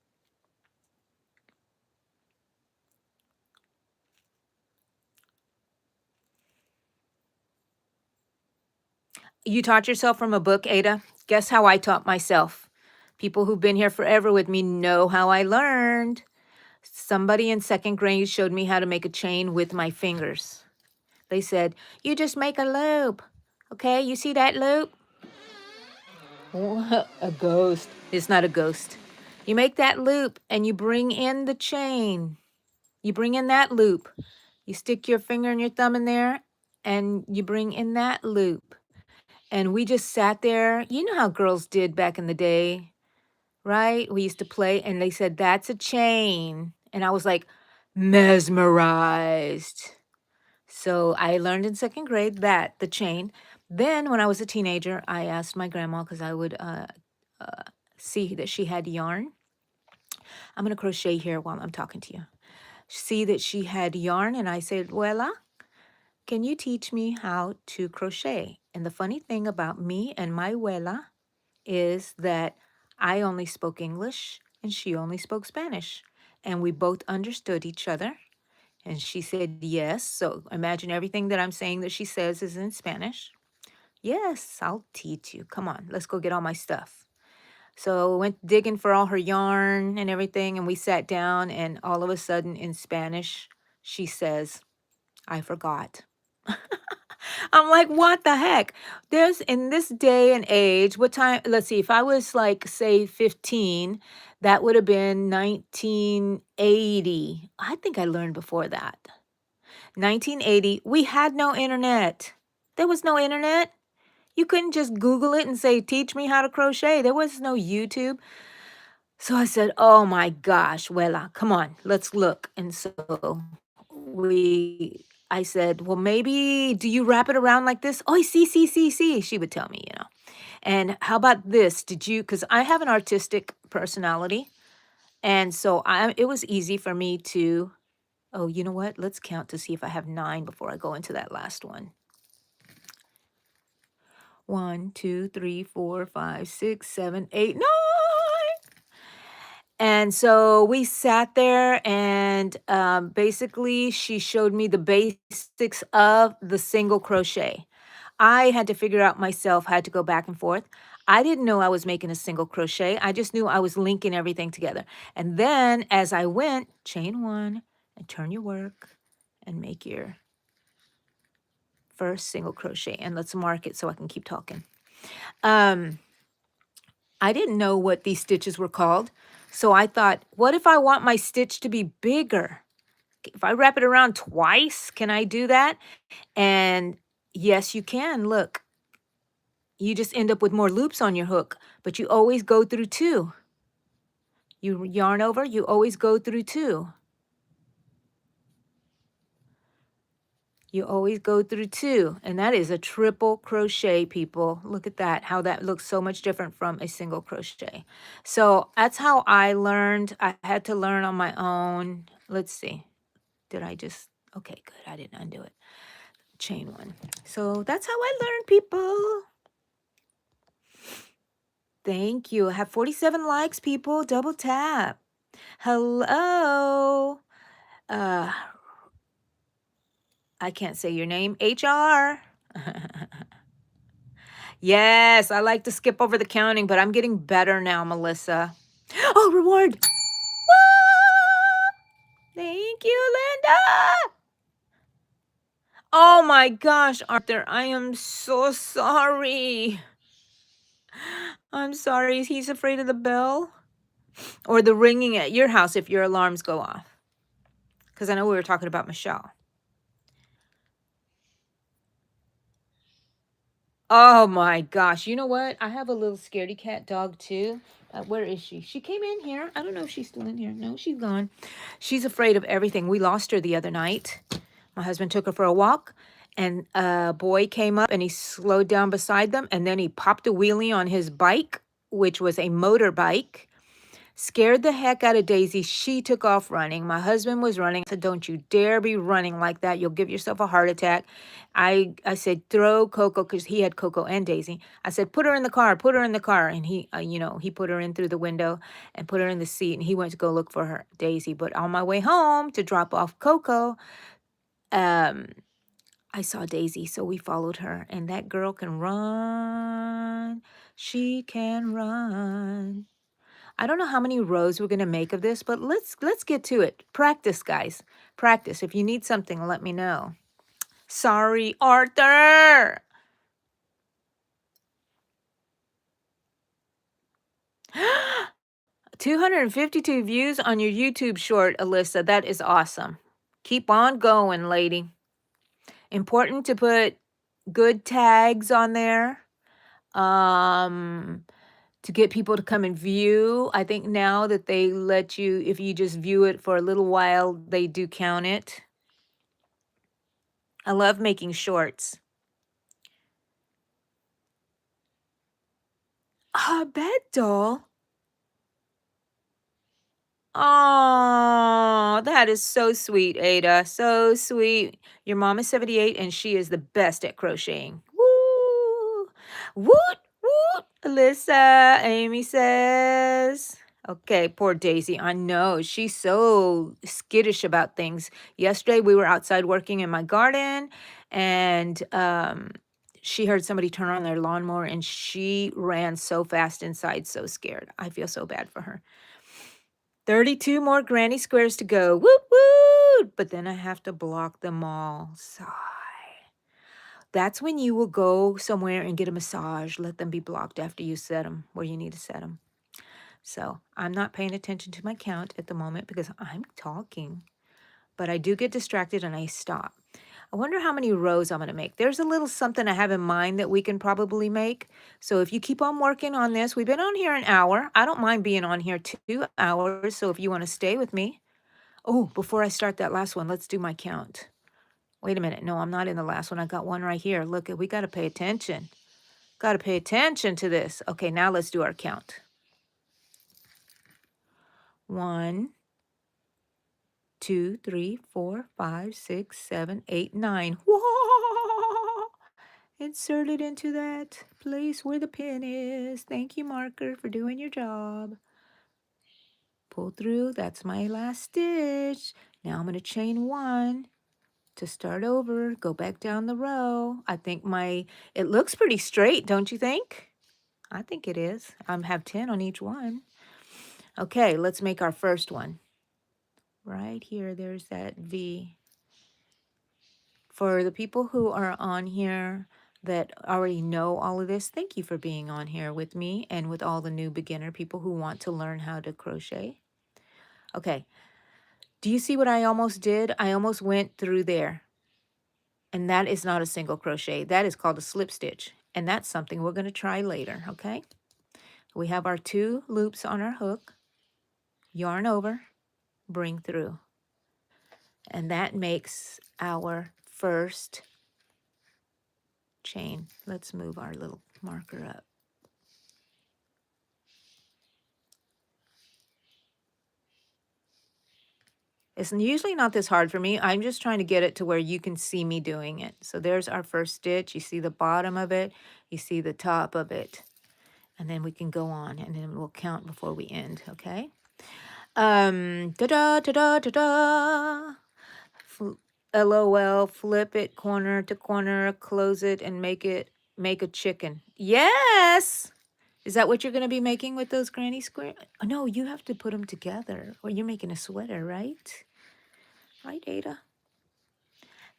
You taught yourself from a book, Ada? Guess how I taught myself? People who've been here forever with me know how I learned. Somebody in 2nd grade showed me how to make a chain with my fingers. They said, you just make a loop. Okay, you see that loop? A ghost. It's not a ghost. You make that loop and you bring in the chain. You bring in that loop. You stick your finger and your thumb in there and you bring in that loop. And we just sat there. You know how girls did back in the day, right? We used to play and they said, that's a chain. And I was like, mesmerized. So I learned in 2nd grade that, the chain. Then when I was a teenager, I asked my grandma because I would see that she had yarn. I'm going to crochet here while I'm talking to you. See that she had yarn and I said, Wella, can you teach me how to crochet? And the funny thing about me and my Wella is that I only spoke English and she only spoke Spanish. And we both understood each other. And she said, yes. So imagine everything that I'm saying that she says is in Spanish. Yes, I'll teach you. Come on, let's go get all my stuff. So went digging for all her yarn and everything. And we sat down and all of a sudden in Spanish, she says, I forgot. I'm like, what the heck? There's in this day and age, what time? Let's see, if I was like, say, 15, that would have been 1980. I think I learned before that. 1980, we had no internet. There was no internet. You couldn't just Google it and say, teach me how to crochet. There was no YouTube. So I said, oh my gosh, Wella, come on, let's look. And so I said, well, maybe, do you wrap it around like this? Oh, see, she would tell me, you know. And how about this? Because I have an artistic personality. And so it was easy for me to, oh, you know what? Let's count to see if I have 9 before I go into that last one. 1, 2, 3, 4, 5, 6, 7, 8, 9. And so we sat there and basically she showed me the basics of the single crochet. I had to figure out myself, had to go back and forth. I didn't know I was making a single crochet. I just knew I was linking everything together. And then as I went, chain 1 and turn your work and make your first single crochet. And let's mark it so I can keep talking. I didn't know what these stitches were called. So I thought, what if I want my stitch to be bigger? If I wrap it around twice, can I do that? And yes, you can. Look, you just end up with more loops on your hook, but you always go through 2. You yarn over, you always go through 2. You always go through 2, and that is a triple crochet, people. Look at that, how that looks so much different from a single crochet. So that's how I learned. I had to learn on my own. Let's see. Did I just, okay, good. I didn't undo it. Chain 1. So that's how I learned, people. Thank you. I have 47 likes, people. Double tap. Hello. I can't say your name. HR. Yes, I like to skip over the counting, but I'm getting better now, Melissa. Oh, reward. Thank you, Linda. Oh my gosh, Arthur, I am so sorry. I'm sorry. He's afraid of the bell or the ringing at your house if your alarms go off. Because I know we were talking about Michelle. Oh my gosh. You know what? I have a little scaredy cat dog too. Where is she? She came in here. I don't know if she's still in here. No, she's gone. She's afraid of everything. We lost her the other night. My husband took her for a walk, and a boy came up and he slowed down beside them, and then he popped a wheelie on his bike, which was a motorbike. Scared the heck out of Daisy. She took off running. My husband was running. I said, don't you dare be running like that. You'll give yourself a heart attack. I said, throw Coco, because he had Coco and Daisy. I said, put her in the car, put her in the car. And he, he put her in through the window and put her in the seat. And he went to go look for her, Daisy. But on my way home to drop off Coco, I saw Daisy, so we followed her. And that girl can run. She can run. I don't know how many rows we're going to make of this, but let's get to it. Practice, guys. Practice. If you need something, let me know. Sorry, Arthur. 252 views on your YouTube short, Alyssa. That is awesome. Keep on going, lady. Important to put good tags on there. To get people to come and view. I think now that they let you, if you just view it for a little while, they do count it. I love making shorts. A bed doll? Oh, that is so sweet, Ada. So sweet. Your mom is 78 and she is the best at crocheting. Woo! Woot, woot, Alyssa, Amy says. Okay, poor Daisy. I know. She's so skittish about things. Yesterday, we were outside working in my garden, and she heard somebody turn on their lawnmower, and she ran so fast inside, so scared. I feel so bad for her. 32 more granny squares to go. Woot, woot! But then I have to block them all. Sigh. That's when you will go somewhere and get a massage. Let them be blocked after you set them where you need to set them. So I'm not paying attention to my count at the moment because I'm talking. But I do get distracted and I stop. I wonder how many rows I'm going to make. There's a little something I have in mind that we can probably make. So if you keep on working on this, we've been on here an hour. I don't mind being on here 2 hours. So if you want to stay with me. Oh, before I start that last one, let's do my count. Wait a minute. No, I'm not in the last one. I got one right here. Look, we got to pay attention. Got to pay attention to this. Okay, now let's do our count. 1, 2, 3, 4, 5, 6, 7, 8, 9. Whoa! Insert it into that place where the pin is. Thank you, marker, for doing your job. Pull through. That's my last stitch. Now I'm going to chain 1 to start over. Go back down the row. I think it looks pretty straight, don't you think? I think it is. I have 10 on each one. Okay, let's make our first one. Right here, there's that V. For the people who are on here that already know all of this, thank you for being on here with me and with all the new beginner people who want to learn how to crochet. Okay, do you see what I almost did? I almost went through there. And that is not a single crochet. That is called a slip stitch. And that's something we're going to try later, okay? We have our 2 loops on our hook. Yarn over, bring through. And that makes our first chain. Let's move our little marker up. It's usually not this hard for me. I'm just trying to get it to where you can see me doing it. So there's our first stitch. You see the bottom of it. You see the top of it. And then we can go on and then we'll count before we end, okay? Da-da, da-da, da-da. LOL, flip it corner to corner, close it, and make a chicken. Yes! Is that what you're going to be making with those granny square? Oh, no, you have to put them together. Or you're making a sweater, right? Right, Ada?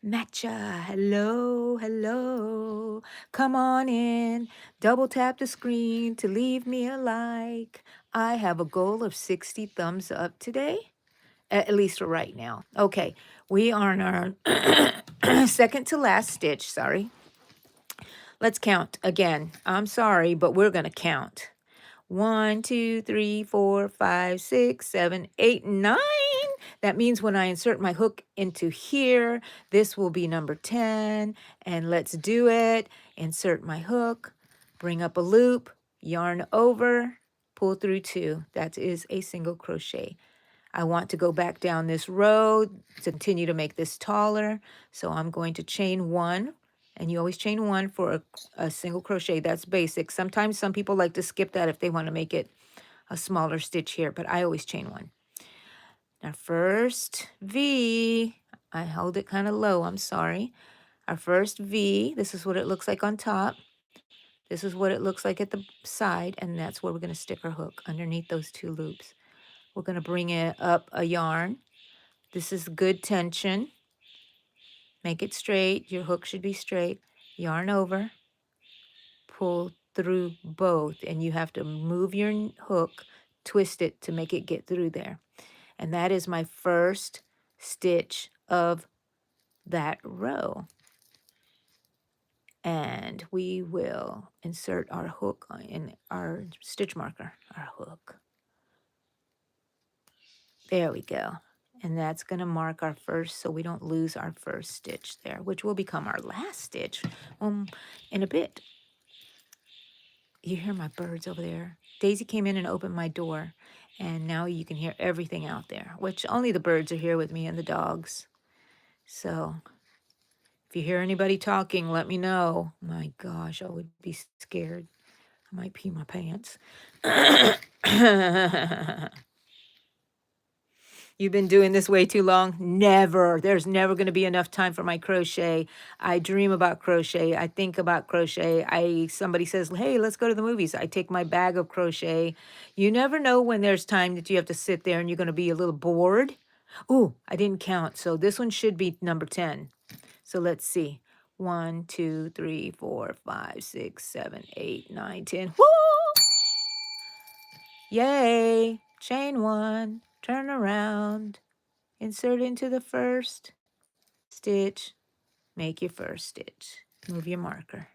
Matcha, hello, hello. Come on in. Double tap the screen to leave me a like. I have a goal of 60 thumbs up today, at least for right now. Okay, we are in our second to last stitch, sorry. Let's count again. I'm sorry, but we're going to count. 1, 2, 3, 4, 5, 6, 7, 8, 9. That means when I insert my hook into here, this will be number 10. And let's do it. Insert my hook, bring up a loop, yarn over, pull through 2. That is a single crochet. I want to go back down this row to continue to make this taller. So I'm going to chain 1. And you always chain 1 for a single crochet. That's basic. Sometimes some people like to skip that if they want to make it a smaller stitch here, but I always chain 1. Our first V, I held it kind of low, I'm sorry. Our first V, this is what it looks like on top. This is what it looks like at the side, and that's where we're going to stick our hook, underneath those 2 loops. We're going to bring it up a yarn. This is good tension. Make it straight. Your hook should be straight. Yarn over. Pull through both. And you have to move your hook, twist it to make it get through there. And that is my first stitch of that row. And we will insert our hook in our stitch marker, our hook. There we go. And that's going to mark our first, so we don't lose our first stitch there, which will become our last stitch in a bit. You hear my birds over there. Daisy came in and opened my door, and now you can hear everything out there, which only the birds are here with me and the dogs. So if you hear anybody talking, let me know. My gosh, I would be scared. I might pee my pants. You've been doing this way too long? Never. There's never going to be enough time for my crochet. I dream about crochet. I think about crochet. Somebody says, "Hey, let's go to the movies." I take my bag of crochet. You never know when there's time that you have to sit there and you're going to be a little bored. Ooh, I didn't count. So this one should be number 10. So let's see. 1, 2, 3, 4, 5, 6, 7, 8, 9, 10. Woo! Yay! Chain 1. Turn around, insert into the first stitch, make your first stitch, move your marker.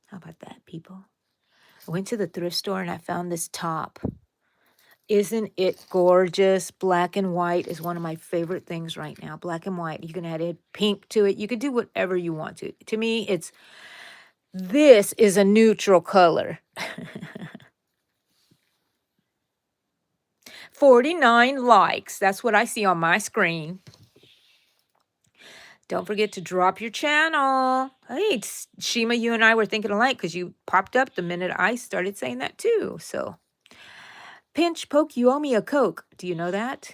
How about that, people? I went to the thrift store and I found this top. Isn't it gorgeous? Black and white is one of my favorite things right now. Black and white. You can add pink to it. You can do whatever you want to. To me, this is a neutral color. 49 likes. That's what I see on my screen. Don't forget to drop your channel. Hey, Shima, you and I were thinking alike because you popped up the minute I started saying that too. So, pinch, poke, you owe me a Coke. Do you know that?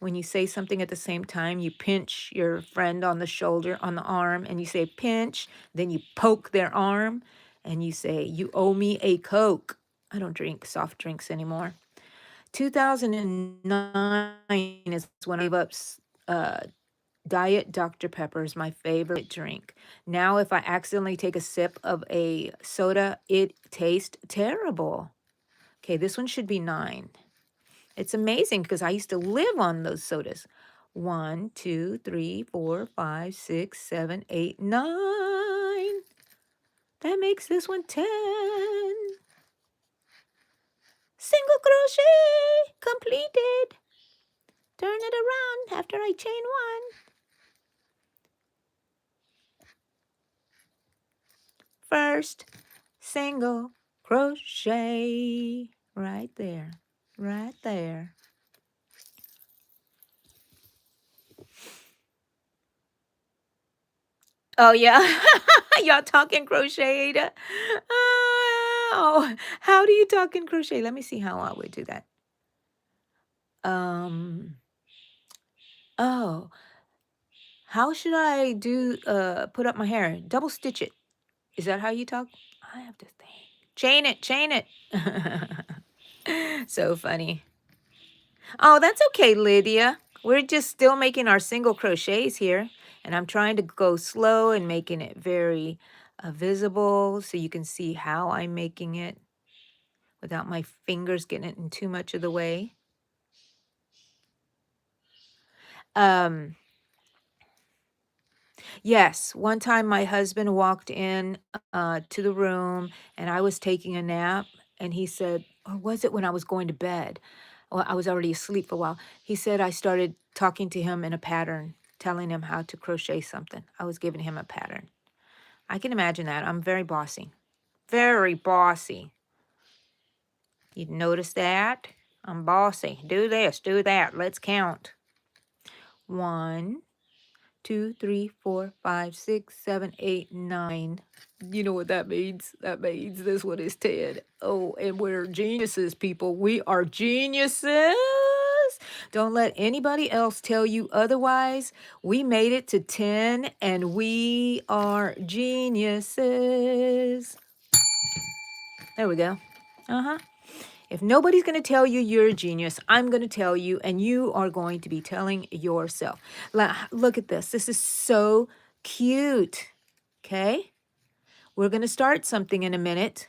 When you say something at the same time, you pinch your friend on the shoulder, on the arm, and you say pinch. Then you poke their arm and you say, you owe me a Coke. I don't drink soft drinks anymore. 2009 is when I gave up Diet Dr. Pepper is my favorite drink. Now, if I accidentally take a sip of a soda, it tastes terrible. Okay, this one should be 9. It's amazing because I used to live on those sodas. 1, 2, 3, 4, 5, 6, 7, 8, 9. That makes this one 10. Single crochet completed. Turn it around after I chain 1. First single crochet right there, right there. Oh, yeah. Y'all talking crochet, Ada? Oh, how do you talk in crochet? Let me see how I would do that. Um, oh, how should I do, put up my hair? Double stitch it. Is that how you talk? I have to think. Chain it, chain it. So funny. Oh, that's okay, Lydia. We're just still making our single crochets here. And I'm trying to go slow and making it very visible so you can see how I'm making it without my fingers getting it in too much of the way. Um, yes, one time my husband walked in to the room and I was taking a nap and he said, or was it when I was going to bed? Well, I was already asleep for a while. He said I started talking to him in a pattern, telling him how to crochet something. I was giving him a pattern. I can imagine that. I'm very bossy. Very bossy. You notice that? I'm bossy. Do this, do that. Let's count. 1, 2, 3, 4, 5, 6, 7, 8, 9. You know what that means? That means this one is 10. Oh, and we're geniuses, people. We are geniuses. Don't let anybody else tell you otherwise. We made it to 10 and we are geniuses. There we go. Uh-huh. If nobody's going to tell you you're a genius, I'm going to tell you, and you are going to be telling yourself. Look at this. This is so cute. Okay? We're going to start something in a minute.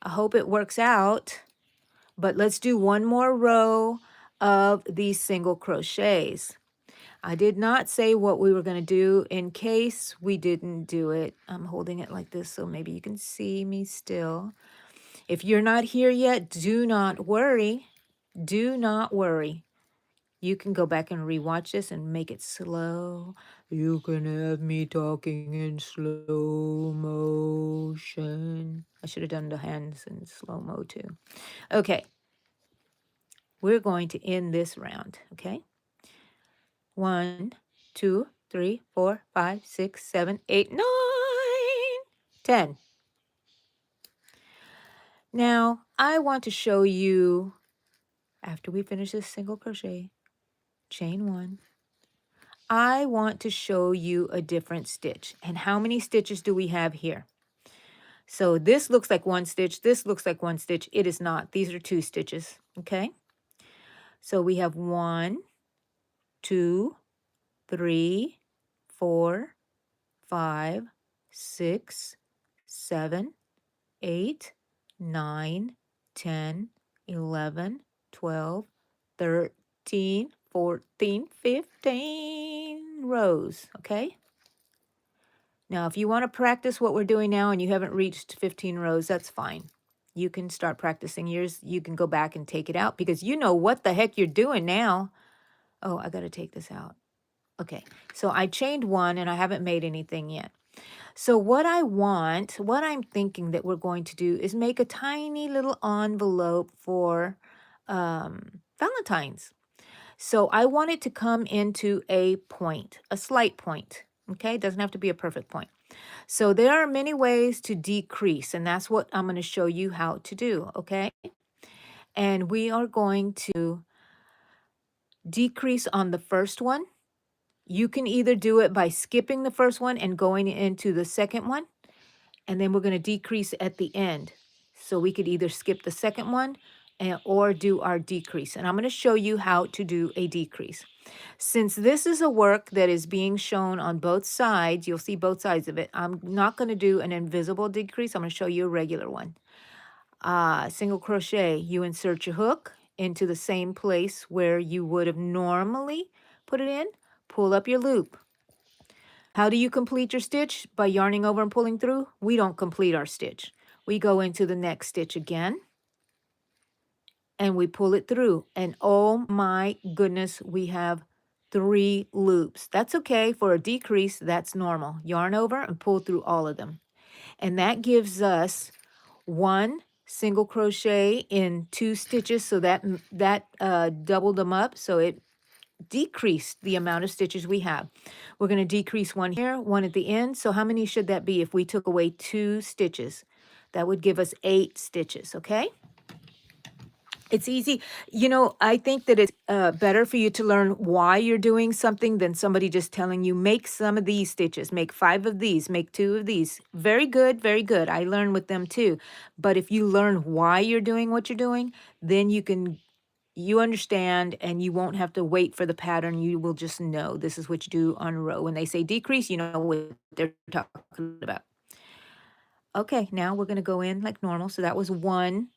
I hope it works out. But let's do one more row of these single crochets. I did not say what we were going to do in case we didn't do it. I'm holding it like this so maybe you can see me still. If you're not here yet, do not worry. Do not worry. You can go back and rewatch this and make it slow. You can have me talking in slow motion. I should have done the hands in slow-mo too. Okay. We're going to end this round, okay? 1, 2, 3, 4, 5, 6, 7, 8, 9, 10. Now, I want to show you, after we finish this single crochet, chain 1, I want to show you a different stitch. And how many stitches do we have here? So this looks like one stitch. This looks like one stitch. It is not. These are 2 stitches, okay? So we have 1, 2, 3, 4, 5, 6, 7, 8, 9, 10, 11, 12, 13, 14, 15 rows, okay? Now, if you want to practice what we're doing now and you haven't reached 15 rows, that's fine. You can start practicing yours. You can go back and take it out because you know what the heck you're doing now. Oh, I got to take this out. Okay, so I chained 1 and I haven't made anything yet. So what I'm thinking that we're going to do is make a tiny little envelope for Valentine's. So I want it to come into a point, a slight point. Okay, it doesn't have to be a perfect point. So there are many ways to decrease, and that's what I'm going to show you how to do, okay? And we are going to decrease on the first one. You can either do it by skipping the first one and going into the second one, and then we're going to decrease at the end. So we could either skip the second one or do our decrease. And I'm going to show you how to do a decrease. Since this is a work that is being shown on both sides, you'll see both sides of it. I'm not going to do an invisible decrease. I'm going to show you a regular one. Single crochet, you insert your hook into the same place where you would have normally put it in. Pull up your loop. How do you complete your stitch? By yarning over and pulling through? We don't complete our stitch. We go into the next stitch again, and we pull it through. And oh my goodness, we have 3 loops. That's okay. For a decrease, that's normal. Yarn over and pull through all of them. And that gives us 1 single crochet in 2 stitches, so that doubled them up, so it decreased the amount of stitches we have. We're going to decrease 1 here, 1 at the end. So how many should that be if we took away 2 stitches? That would give us 8 stitches, okay? It's easy. You know, I think that it's better for you to learn why you're doing something than somebody just telling you, make some of these stitches, make 5 of these, make 2 of these. Very good, very good. I learn with them too. But if you learn why you're doing what you're doing, then you understand and you won't have to wait for the pattern. You will just know this is what you do on row. When they say decrease, you know what they're talking about. Okay, now we're going to go in like normal. So that was 1.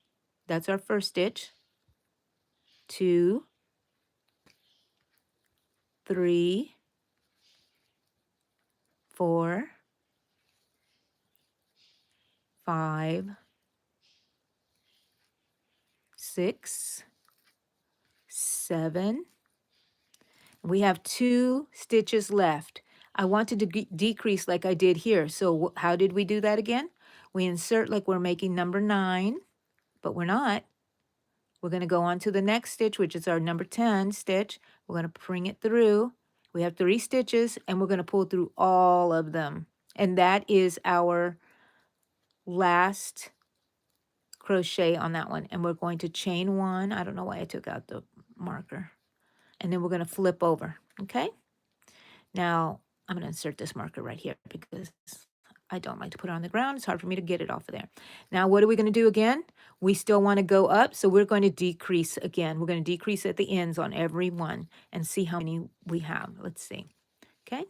That's our first stitch. 2, 3, 4, 5, 6, 7. We have 2 stitches left. I wanted to decrease like I did here. So how did we do that again? We insert like we're making number 9, but we're not. We're going to go on to the next stitch, which is our number 10 stitch. We're going to bring it through. We have 3 stitches, and we're going to pull through all of them. And that is our last crochet on that one. And we're going to chain 1. I don't know why I took out the marker. And then we're going to flip over, okay? Now, I'm going to insert this marker right here because I don't like to put it on the ground. It's hard for me to get it off of there. Now, what are we going to do again? We still want to go up, so we're going to decrease again. We're going to decrease at the ends on every one and see how many we have. Let's see. Okay?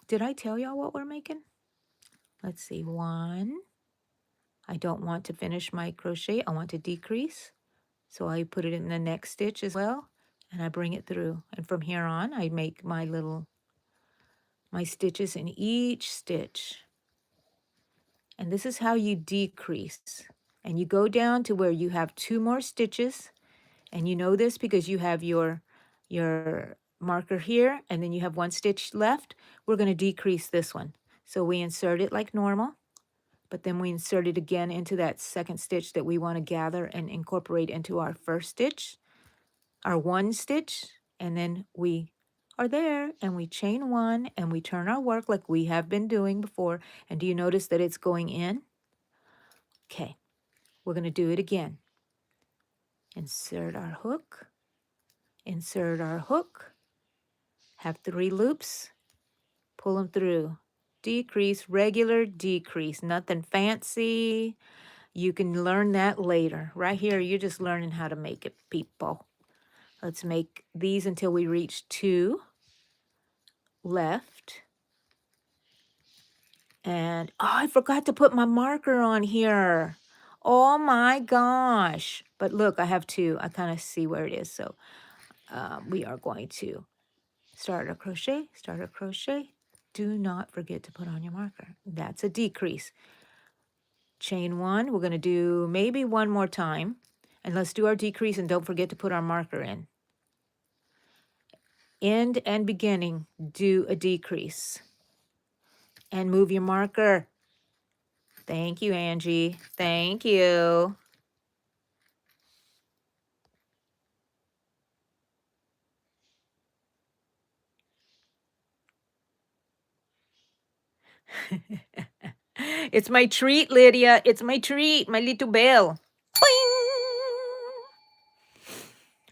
Did I tell y'all what we're making? Let's see. 1. I don't want to finish my crochet. I want to decrease. So I put it in the next stitch as well, and I bring it through. And from here on, I make my stitches in each stitch. And this is how you decrease. And you go down to where you have 2 more stitches. And you know this because you have your marker here, and then you have 1 stitch left. We're going to decrease this one. So we insert it like normal, but then we insert it again into that second stitch that we want to gather and incorporate into our first stitch, our 1 stitch, and then we are there, and we chain 1, and we turn our work like we have been doing before. And do you notice that it's going in? Okay, we're going to do it again. Insert our hook, insert our hook, have 3 loops, pull them through. Decrease, regular decrease, nothing fancy. You can learn that later. Right here, you're just learning how to make it, people. Let's make these until we reach 2 left. And, oh, I forgot to put my marker on here. Oh my gosh. But look, I have 2. I kind of see where it is. So we are going to start a crochet, start a crochet. Do not forget to put on your marker. That's a decrease. Chain 1. We're going to do maybe 1 more time. And let's do our decrease, and don't forget to put our marker in. End and beginning, do a decrease. And move your marker. Thank you, Angie. Thank you. It's my treat, Lydia. It's my treat, my little bell. Boing!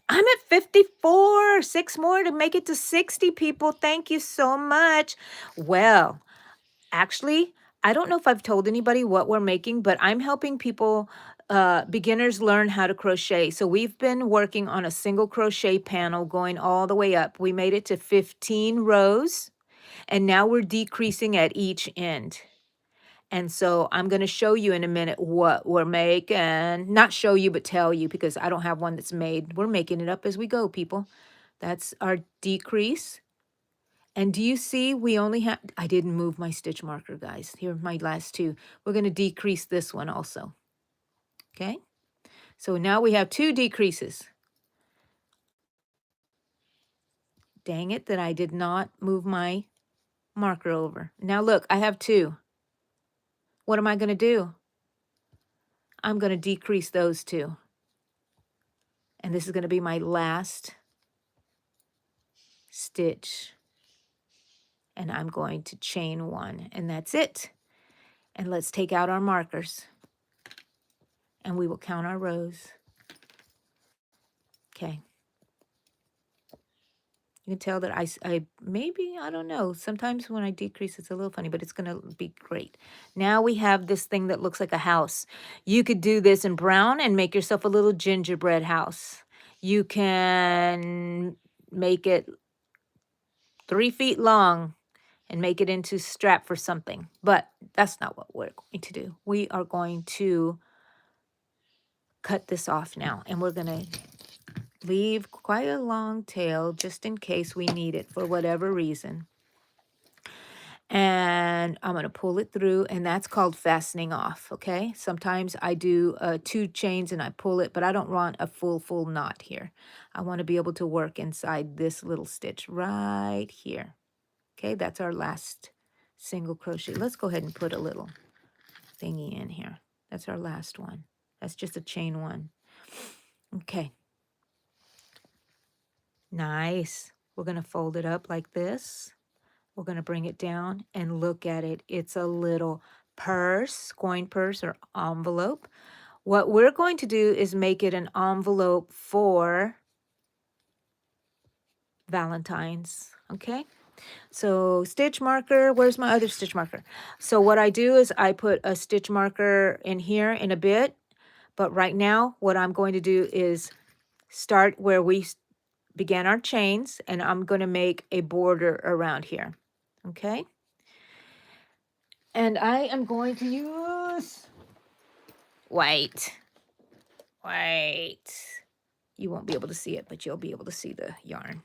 I'm at 54. 6 more to make it to 60, people. Thank you so much. Well, actually, I don't know if I've told anybody what we're making, but I'm helping people, beginners, learn how to crochet. So we've been working on a single crochet panel going all the way up. We made it to 15 rows, and now we're decreasing at each end. And so I'm going to show you in a minute what we're making. Not show you, but tell you, because I don't have one that's made. We're making it up as we go, people. That's our decrease. And do you see we only have, I didn't move my stitch marker, guys. Here are my last 2. We're going to decrease this one also. Okay? So now we have 2 decreases. Dang it that I did not move my marker over. Now look, I have 2. What am I going to do? I'm going to decrease those 2. And this is going to be my last stitch. And I'm going to chain 1, and that's it. And let's take out our markers. and we will count our rows. Okay. You can tell that I maybe, I don't know, sometimes when I decrease it's a little funny, but it's going to be great. Now we have this thing that looks like a house. You could do this in brown and make yourself a little gingerbread house. You can make it 3 feet long and make it into strap for something, but that's not what we're going to do. We are going to cut this off now, and we're going to leave quite a long tail just in case we need it for whatever reason. And I'm going to pull it through, and that's called fastening off, okay? Sometimes I do 2 chains and I pull it, but I don't want a full knot here. I want to be able to work inside this little stitch right here. Okay, that's our last single crochet. Let's go ahead and put a little thingy in here. That's our last one. That's just a chain 1. Okay. Nice. We're going to fold it up like this. We're going to bring it down and look at it. It's a little purse, coin purse or envelope. What we're going to do is make it an envelope for Valentine's, okay? So stitch marker, where's my other stitch marker? So what I do is I put a stitch marker in here in a bit, but right now what I'm going to do is start where we began our chains, and I'm going to make a border around here, okay? And I am going to use, wait, you won't be able to see it, but you'll be able to see the yarn.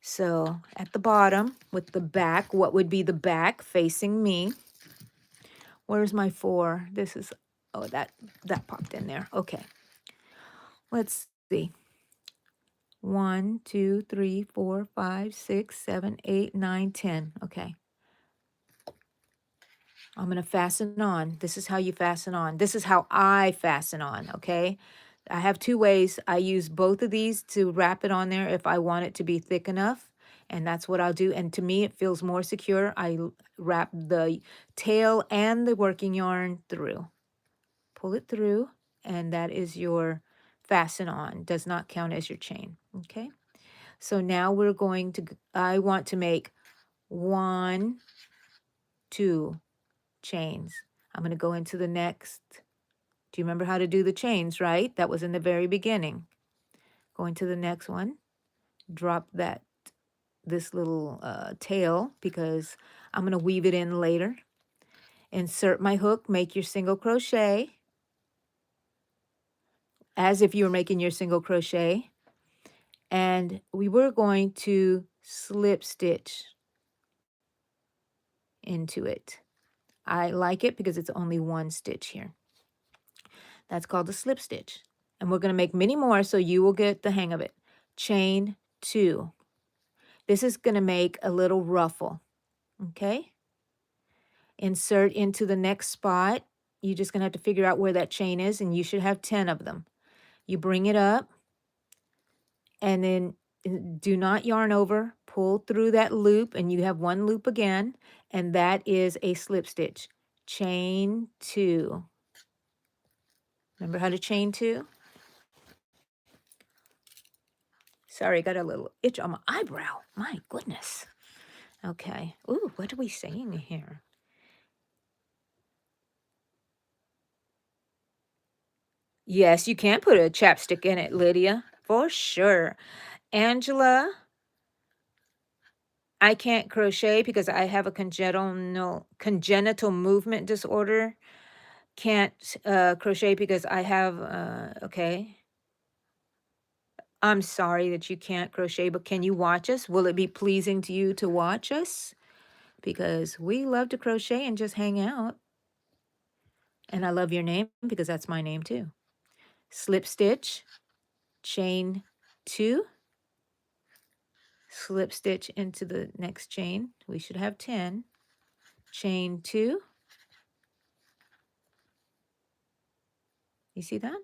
So at the bottom with the back, what would be the back facing me? Where's my 4? This is, oh, that popped in there. Okay. Let's see. 1, 2, 3, 4, 5, 6, 7, 8, 9, 10. Okay. I'm going to fasten on. This is how you fasten on. This is how I fasten on, okay? I have 2 ways. I use both of these to wrap it on there if I want it to be thick enough, and that's what I'll do. And to me, it feels more secure. I wrap the tail and the working yarn through. Pull it through, and that is your fasten on. Does not count as your chain, okay? So now we're going to, I want to make 1, 2 chains. I'm going to go into the next. Do you remember how to do the chains, right? That was in the very beginning. Go into the next one. Drop this little tail because I'm going to weave it in later. Insert my hook, make your single crochet as if you were making your single crochet. And we were going to slip stitch into it. I like it because it's only 1 stitch here. That's called a slip stitch. And we're going to make many more so you will get the hang of it. Chain 2. This is going to make a little ruffle, okay? Insert into the next spot. You're just going to have to figure out where that chain is, and you should have 10 of them. You bring it up, and then do not yarn over. Pull through that loop, and you have 1 loop again, and that is a slip stitch. Chain 2. Remember how to chain 2? Sorry, I got a little itch on my eyebrow. My goodness. Okay. Ooh, what are we saying here? Yes, you can put a chapstick in it, Lydia, for sure. Angela, I can't crochet because I have a congenital movement disorder. Can't crochet because I have, okay. I'm sorry that you can't crochet, but can you watch us? Will it be pleasing to you to watch us? Because we love to crochet and just hang out. And I love your name because that's my name too. Slip stitch, chain 2, slip stitch into the next chain. We should have 10. Chain 2. You see that?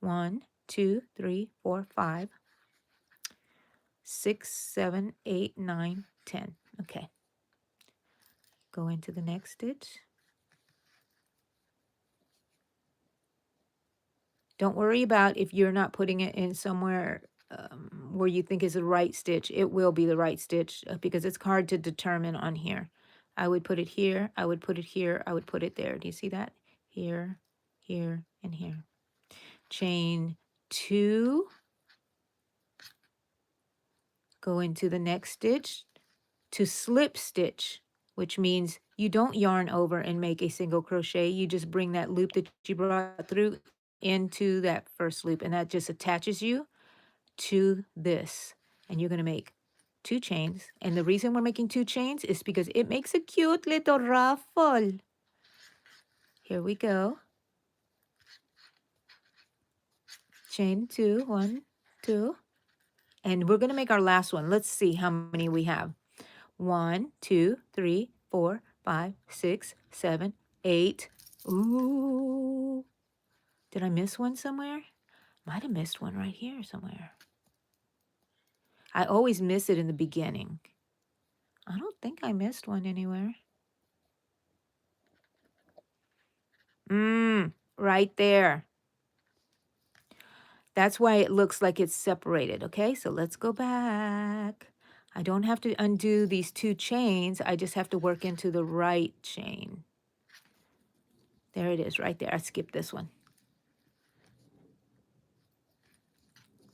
1, 2, 3, 4, 5, 6, 7, 8, 9, 10. Okay. Go into the next stitch. Don't worry about if you're not putting it in somewhere where you think is the right stitch. It will be the right stitch because it's hard to determine on here. I would put it here, I would put it here, I would put it there. Do you see that? Here, here, and here. Chain 2, go into the next stitch to slip stitch, which means you don't yarn over and make a single crochet. You just bring that loop that you brought through into that first loop, and that just attaches you to this. And you're going to make 2 chains. And the reason we're making 2 chains is because it makes a cute little ruffle. Here we go. Chain 2, 1, 2. And we're going to make our last one. Let's see how many we have. 1, 2, 3, 4, 5, 6, 7, 8. Ooh. Did I miss one somewhere? Might have missed one right here somewhere. I always miss it in the beginning. I don't think I missed one anywhere. Right there. That's why it looks like it's separated, okay? So let's go back. I don't have to undo these 2 chains. I just have to work into the right chain. There it is, right there. I skipped this one.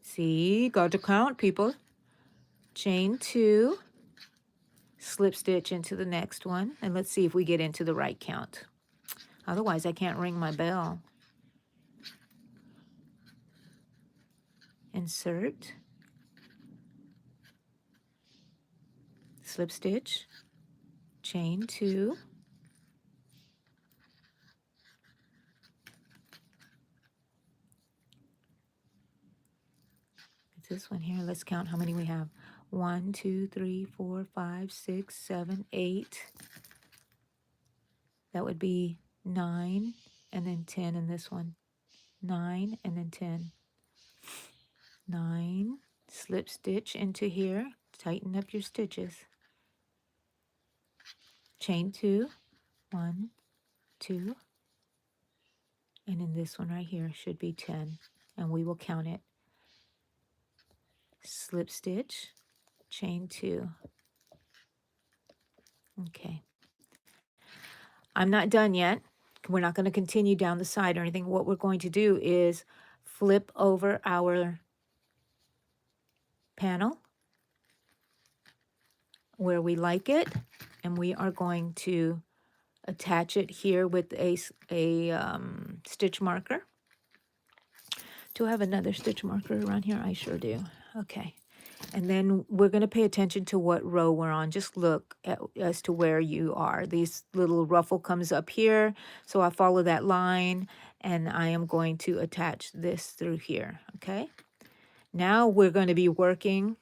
See, got to count, people. Chain 2, slip stitch into the next one, and let's see if we get into the right count. Otherwise, I can't ring my bell. Insert, slip stitch, chain 2, it's this one here. Let's count how many we have. 1, 2, 3, 4, 5, 6, 7, 8. That would be 9, and then 10 in this one. 9, and then 10. 9, slip stitch into here. Tighten up your stitches. Chain 2, 1, 2, and in this one right here should be 10, and we will count it. Slip stitch, chain 2. Okay. I'm not done yet. We're not going to continue down the side or anything. What we're going to do is flip over our panel where we like it, and we are going to attach it here with a stitch marker. Do I have another stitch marker around here? I sure do. Okay. And then we're going to pay attention to what row we're on. Just look as to where you are. These little ruffle comes up here, so I follow that line, and I am going to attach this through here, okay? Now we're going to be working.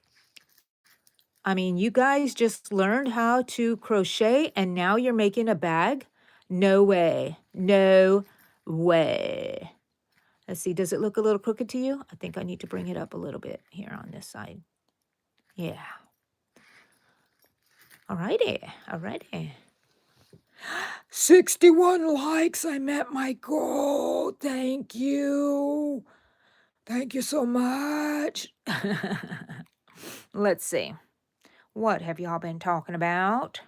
I mean, you guys just learned how to crochet, and now you're making a bag? No way. No way. Let's see, does it look a little crooked to you? I think I need to bring it up a little bit here on this side. Yeah. Alrighty, alrighty. 61 likes. I met my goal. Thank you. Thank you so much. Let's see. What have y'all been talking about?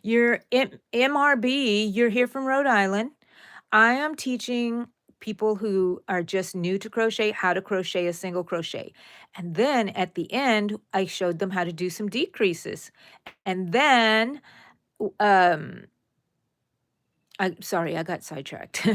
You're MRB. You're here from Rhode Island. I am teaching people who are just new to crochet how to crochet a single crochet. And then at the end, I showed them how to do some decreases. And then, sorry, I got sidetracked.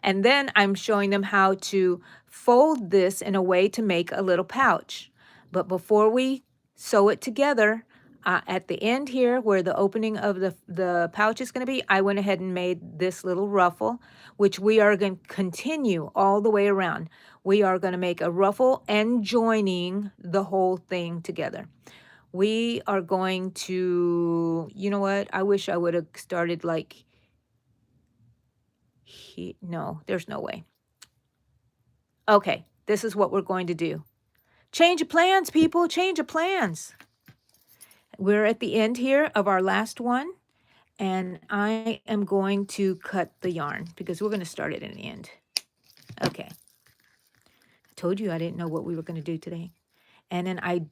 And then I'm showing them how to fold this in a way to make a little pouch. But before we sew it together, at the end here where the opening of the pouch is going to be, I went ahead and made this little ruffle, which we are going to continue all the way around. We are going to make a ruffle and joining the whole thing together. We are going to, you know what? I wish I would have started like, no, there's no way. Okay, this is what we're going to do. Change of plans, people, change of plans. We're at the end here of our last one, and I am going to cut the yarn because we're going to start it in the end. Okay. I told you I didn't know what we were going to do today. And then I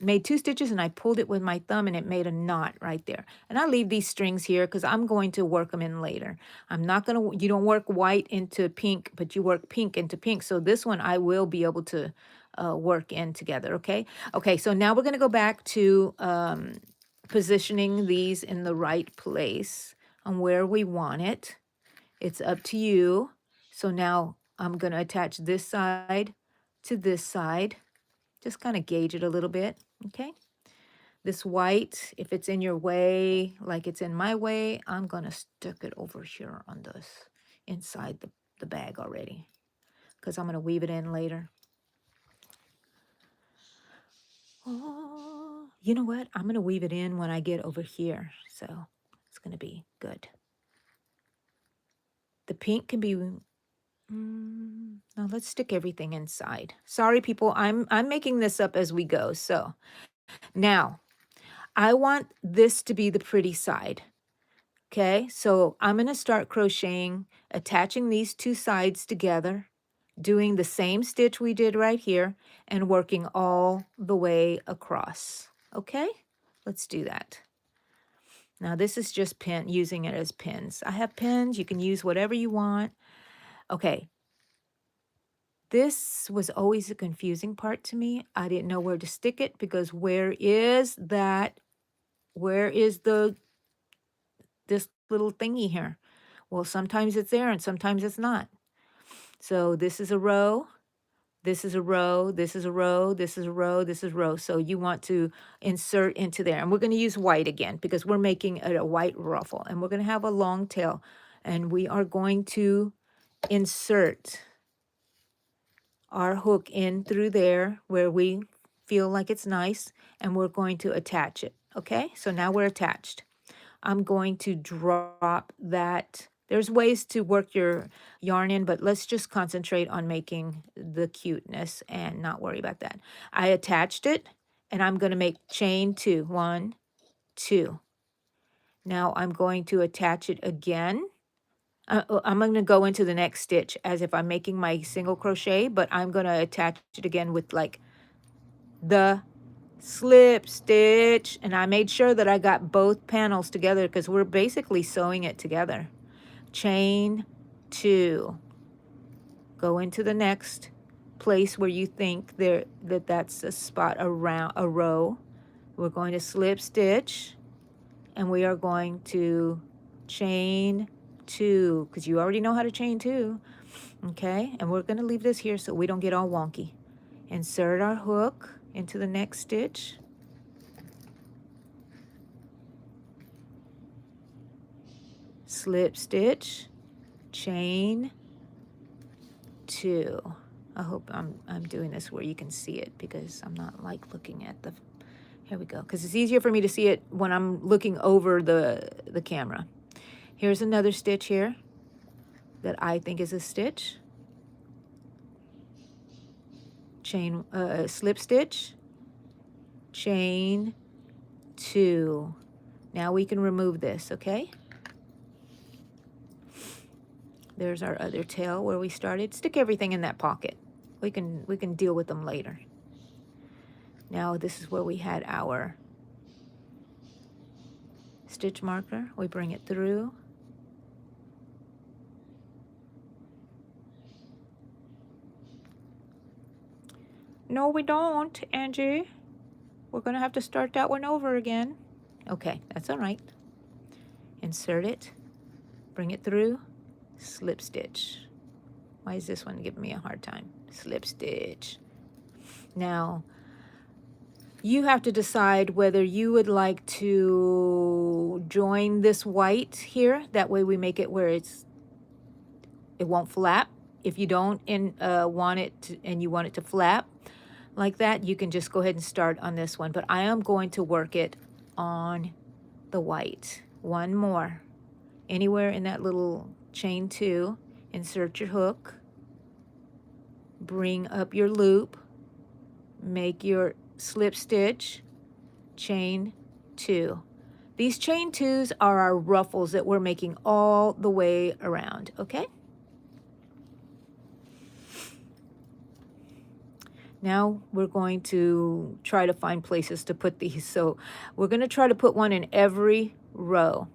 made 2 stitches and I pulled it with my thumb and it made a knot right there. And I leave these strings here because I'm going to work them in later. I'm not going to, you don't work white into pink, but you work pink into pink. So this one I will be able to work in together, okay? Okay, so now we're going to go back to positioning these in the right place on where we want it. It's up to you. So now I'm going to attach this side to this side. Just kind of gauge it a little bit, okay? This white, if it's in your way, like it's in my way, I'm going to stick it over here on this, inside the bag already, because I'm going to weave it in later. Oh, you know what? I'm going to weave it in when I get over here, so it's going to be good. The pink can be... no, let's stick everything inside. Sorry, people, I'm making this up as we go. So now I want this to be the pretty side. Okay, so I'm going to start crocheting, attaching these 2 sides together, doing the same stitch we did right here, and working all the way across. Okay, let's do that. Now this is just using it as pins. I have pins, you can use whatever you want. Okay, this was always a confusing part to me. I didn't know where to stick it because where is this little thingy here? Well, sometimes it's there and sometimes it's not. So this is a row, this is a row, this is a row, this is a row, this is a row. So you want to insert into there. And we're going to use white again because we're making it a white ruffle. And we're going to have a long tail. And we are going to insert our hook in through there where we feel like it's nice. And we're going to attach it. Okay, so now we're attached. I'm going to drop that. There's ways to work your yarn in, but let's just concentrate on making the cuteness and not worry about that. I attached it, and I'm going to make chain 2. 1, 2. Now I'm going to attach it again. I'm going to go into the next stitch as if I'm making my single crochet, but I'm going to attach it again with like the slip stitch, and I made sure that I got both panels together because we're basically sewing it together. Chain 2. Go into the next place where you think that's a spot around a row. We're going to slip stitch, and we are going to chain 2 because you already know how to chain 2. Okay, and we're going to leave this here so we don't get all wonky. Insert our hook into the next stitch. Slip stitch, chain 2. I hope I'm doing this where you can see it because I'm not like looking at the... Here we go, because it's easier for me to see it when I'm looking over the camera. Here's another stitch here that I think is a stitch. Chain, slip stitch, chain 2. Now we can remove this, okay? There's our other tail where we started. Stick everything in that pocket. We can deal with them later. Now this is where we had our stitch marker. We bring it through. No, we don't, Angie. We're going to have to start that one over again. Okay, that's all right. Insert it. Bring it through. Slip stitch. Why is this one giving me a hard time? Slip stitch. Now, you have to decide whether you would like to join this white here. That way we make it where it won't flap. If you don't want it to, and you want it to flap like that, you can just go ahead and start on this one. But I am going to work it on the white. One more. Anywhere in that little chain 2, insert your hook, bring up your loop, make your slip stitch, chain 2. These chain twos are our ruffles that we're making all the way around, okay? Now we're going to try to find places to put these. So we're going to try to put one in every row.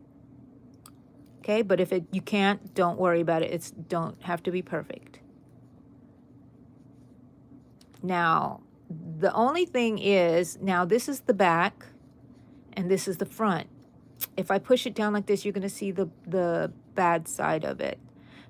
Okay, but if you can't, don't worry about it. It's don't have to be perfect. Now, the only thing is, now this is the back and this is the front. If I push it down like this, you're going to see the bad side of it.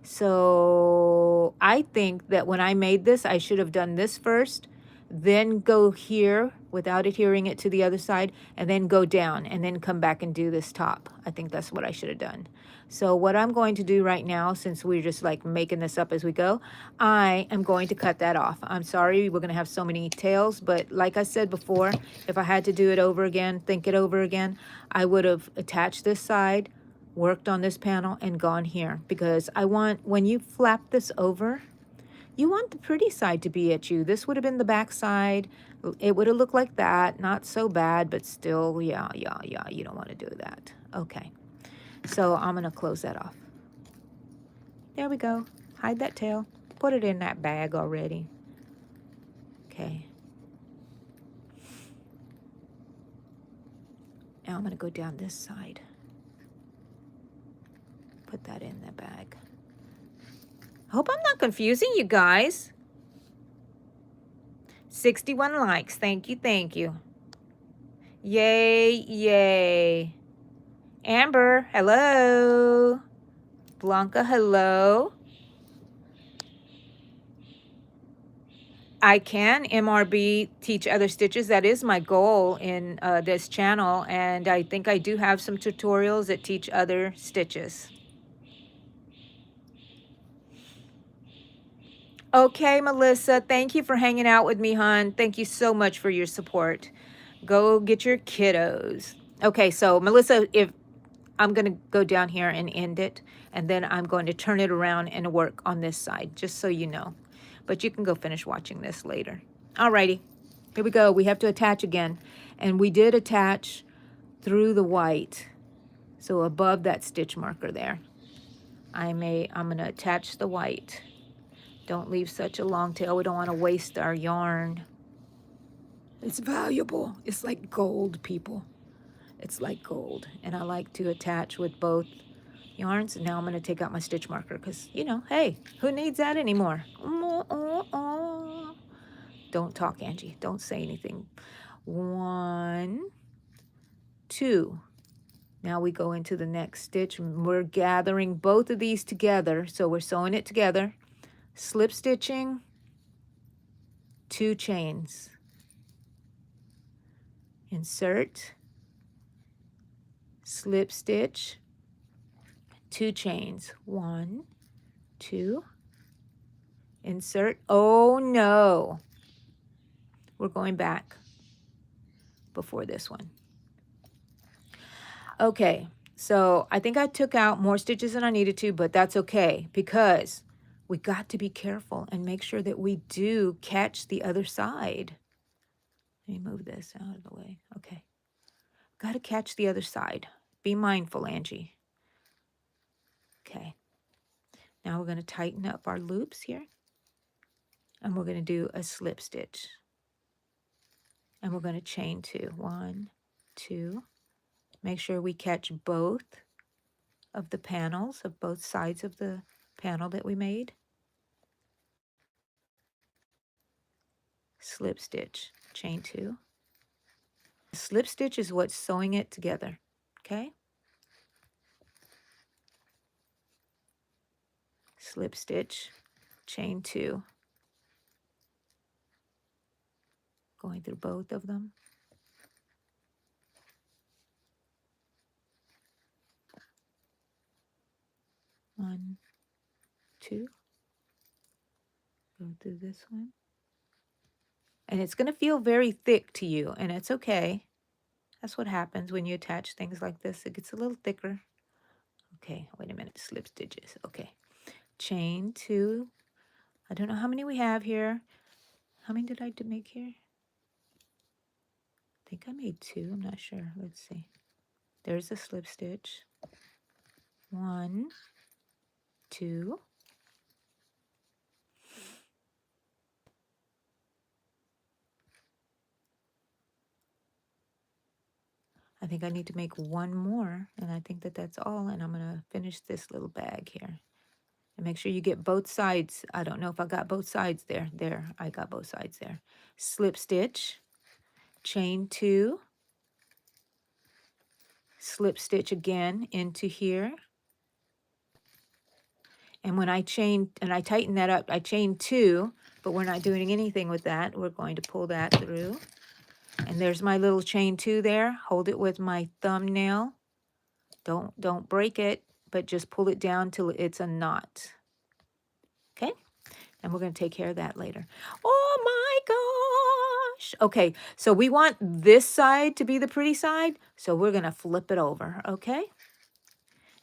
So I think that when I made this, I should have done this first, then go here without adhering it to the other side, and then go down and then come back and do this top. I think that's what I should have done. So what I'm going to do right now, since we're just like making this up as we go, I am going to cut that off. I'm sorry, we're going to have so many tails, but like I said before, if I had to do it over again, think it over again, I would have attached this side, worked on this panel, and gone here, because I want, when you flap this over, you want the pretty side to be at you. This would have been the back side. It would have looked like that. Not so bad, but still, yeah, you don't want to do that. Okay, so I'm going to close that off. There we go. Hide that tail. Put it in that bag already. Okay. Now I'm going to go down this side. Put that in the bag. I hope I'm not confusing you guys. 61 likes. Thank you, thank you. Yay, yay. Amber, hello. Blanca, hello. I can MRB teach other stitches. That is my goal in this channel, and I think I do have some tutorials that teach other stitches. Okay, Melissa, thank you for hanging out with me, hon. Thank you so much for your support. Go get your kiddos. Okay, so Melissa, if I'm going to go down here and end it, and then I'm going to turn it around and work on this side, just so you know. But you can go finish watching this later. Alrighty, here we go. We have to attach again. And we did attach through the white, so above that stitch marker there. I'm going to attach the white. Don't leave such a long tail. We don't want to waste our yarn. It's valuable. It's like gold, people. It's like gold. And I like to attach with both yarns. Now I'm going to take out my stitch marker because, you know, hey, who needs that anymore? Don't talk, Angie. Don't say anything. 1, 2. Now we go into the next stitch. We're gathering both of these together. So we're sewing it together. Slip stitching, 2 chains. Insert, slip stitch, 2 chains. 1, 2. Insert. Oh no, we're going back before this one. Okay, so I think I took out more stitches than I needed to, but that's okay, because we got to be careful and make sure that we do catch the other side. Let me move this out of the way. Okay, got to catch the other side. Be mindful, Angie. Okay, now we're going to tighten up our loops here, and we're going to do a slip stitch, and we're going to chain 2. 1, 2. Make sure we catch both of the panels, of both sides of the panel that we made. Slip stitch, chain 2. The slip stitch is what's sewing it together, okay? Slip stitch, chain 2. Going through both of them. One, 2. Go through this one. And it's going to feel very thick to you, and it's okay. That's what happens when you attach things like this. It gets a little thicker. Okay, wait a minute. Slip stitches. Okay. Chain 2. I don't know how many we have here. How many did I make here? I think I made 2. I'm not sure. Let's see. There's a slip stitch. 1, 2. I think I need to make one more, and I think that that's all, and I'm going to finish this little bag here. And make sure you get both sides. I don't know if I got both sides there. There, I got both sides there. Slip stitch, chain 2, slip stitch again into here. And when I chain, and I tighten that up, I chain 2, but we're not doing anything with that. We're going to pull that through. And there's my little chain 2 there. Hold it with my thumbnail. Don't break it, but just pull it down till it's a knot. Okay? And we're going to take care of that later. Oh my gosh. Okay, so we want this side to be the pretty side, so we're going to flip it over, okay?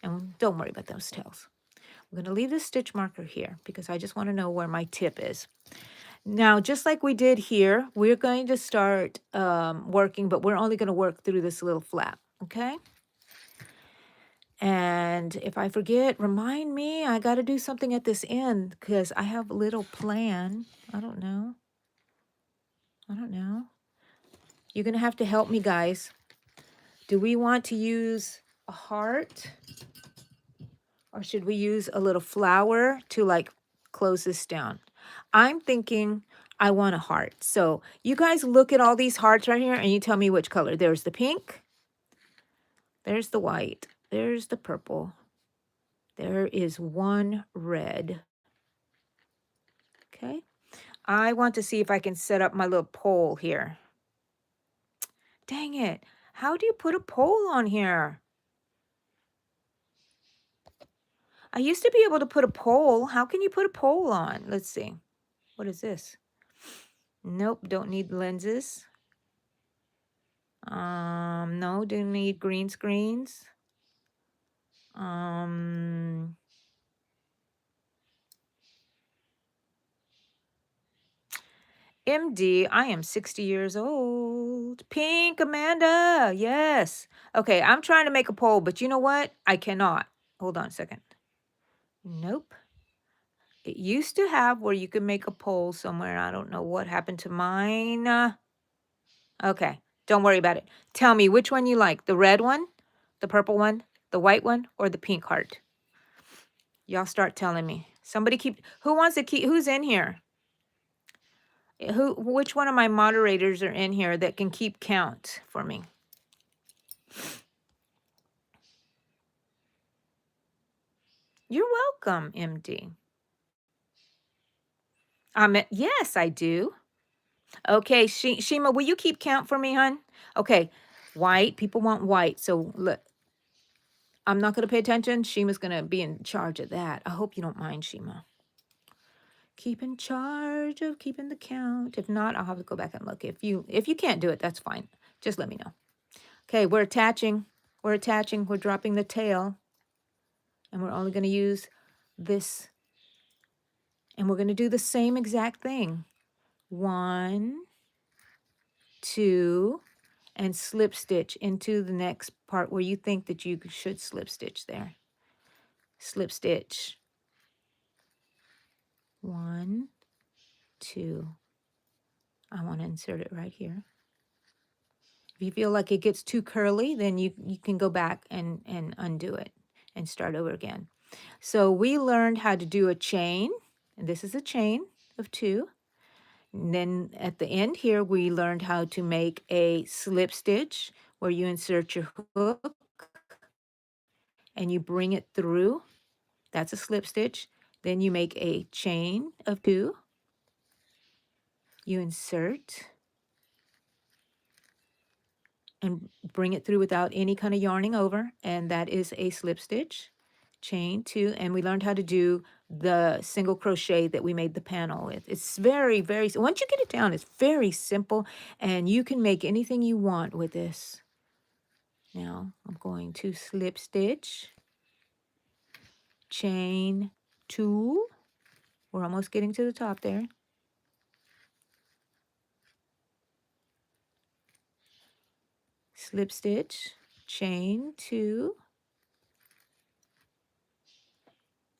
And don't worry about those tails. I'm going to leave this stitch marker here because I just want to know where my tip is. Now, just like we did here, we're going to start working, but we're only going to work through this little flap, okay? And if I forget, remind me, I got to do something at this end because I have a little plan. I don't know. You're going to have to help me, guys. Do we want to use a heart? Or should we use a little flower to like close this down? I'm thinking I want a heart. So you guys look at all these hearts right here and you tell me which color. There's the pink. There's the white. There's the purple. There is one red. Okay. I want to see if I can set up my little pole here. Dang it. How do you put a pole on here? I used to be able to put a pole. How can you put a pole on? Let's see. What is this? Nope, don't need lenses. No, don't need green screens. MD, I am 60 years old. Pink Amanda, yes. Okay, I'm trying to make a poll, but you know what? I cannot. Hold on a second. Nope. It used to have where you could make a poll somewhere. I don't know what happened to mine. Okay, don't worry about it. Tell me which one you like. The red one, the purple one, the white one, or the pink heart? Y'all start telling me. Somebody who wants to keep, who's in here? Which one of my moderators are in here that can keep count for me? You're welcome, MD. Yes, I do. Okay, Shima, will you keep count for me, hon? Okay, white. People want white. So look, I'm not going to pay attention. Shima's going to be in charge of that. I hope you don't mind, Shima. Keep in charge of keeping the count. If not, I'll have to go back and look. If you can't do it, that's fine. Just let me know. Okay, we're attaching. We're dropping the tail. And we're only going to use this. And we're going to do the same exact thing. 1, 2, and slip stitch into the next part where you think that you should slip stitch there. Slip stitch. 1, 2. I want to insert it right here. If you feel like it gets too curly, then you can go back and undo it and start over again. So we learned how to do a chain, and this is a chain of 2. And then at the end here, we learned how to make a slip stitch where you insert your hook and you bring it through. That's a slip stitch. Then you make a chain of 2. You insert and bring it through without any kind of yarning over, and that is a slip stitch. Chain 2, and we learned how to do the single crochet that we made the panel with. It's very, very, once you get it down, it's very simple, and you can make anything you want with this. Now, I'm going to slip stitch, chain 2. We're almost getting to the top there. Slip stitch, chain 2.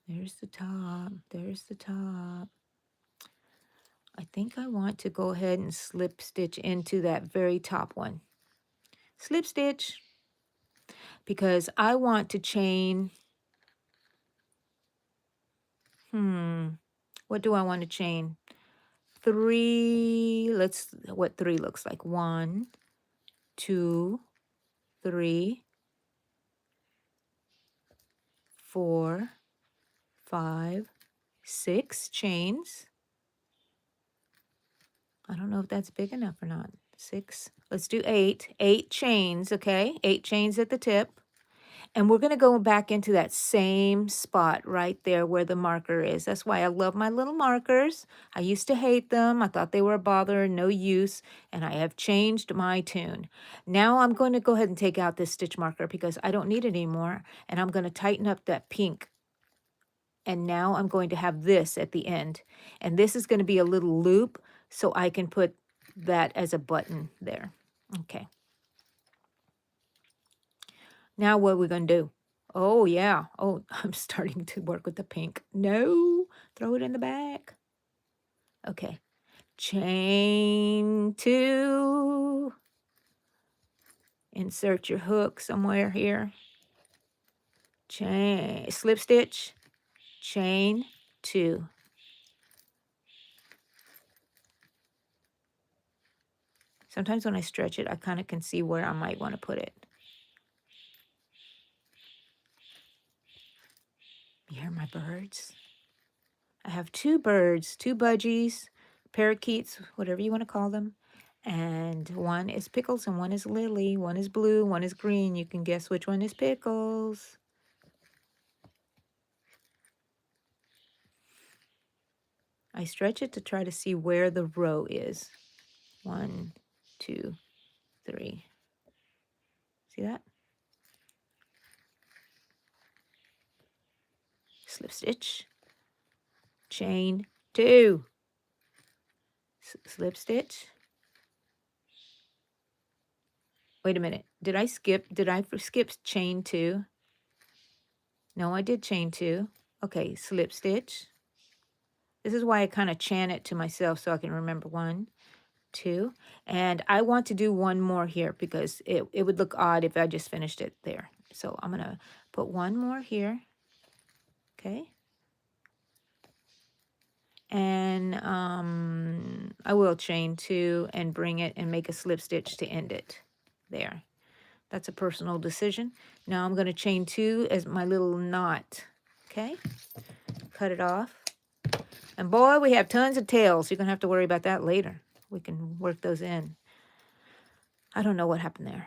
There's the top, there's the top. I think I want to go ahead and slip stitch into that very top one. Slip stitch, because I want to chain, what do I want to chain? 3, what 3 looks like. 1, 2, 3, 4, 5, 6 chains. I don't know if that's big enough or not. 6, let's do 8. 8 chains, okay? 8 chains at the tip. And we're going to go back into that same spot right there where the marker is. That's why I love my little markers. I used to hate them. I thought they were a bother, no use, and I have changed my tune. Now I'm going to go ahead and take out this stitch marker because I don't need it anymore, and I'm going to tighten up that pink. And now I'm going to have this at the end, and this is going to be a little loop so I can put that as a button there. Okay. Now what are we going to do? Oh, yeah. Oh, I'm starting to work with the pink. No, throw it in the back. Okay. Chain 2. Insert your hook somewhere here. Chain, slip stitch, chain 2. Sometimes when I stretch it, I kind of can see where I might want to put it. You hear my birds? I have 2 birds, 2 budgies, parakeets, whatever you want to call them. And one is Pickles and one is Lily. One is blue, one is green. You can guess which one is Pickles. I stretch it to try to see where the row is. 1, 2, 3. See that? Slip stitch, chain 2, slip stitch. Wait a minute. Did I skip chain 2? No, I did chain 2. Okay, slip stitch. This is why I kind of chant it to myself so I can remember. 1, 2. And I want to do one more here because it would look odd if I just finished it there. So I'm going to put one more here. Okay. And I will chain 2 and bring it and make a slip stitch to end it. There. That's a personal decision. Now I'm going to chain 2 as my little knot. Okay. Cut it off. And boy, we have tons of tails. You're going to have to worry about that later. We can work those in. I don't know what happened there.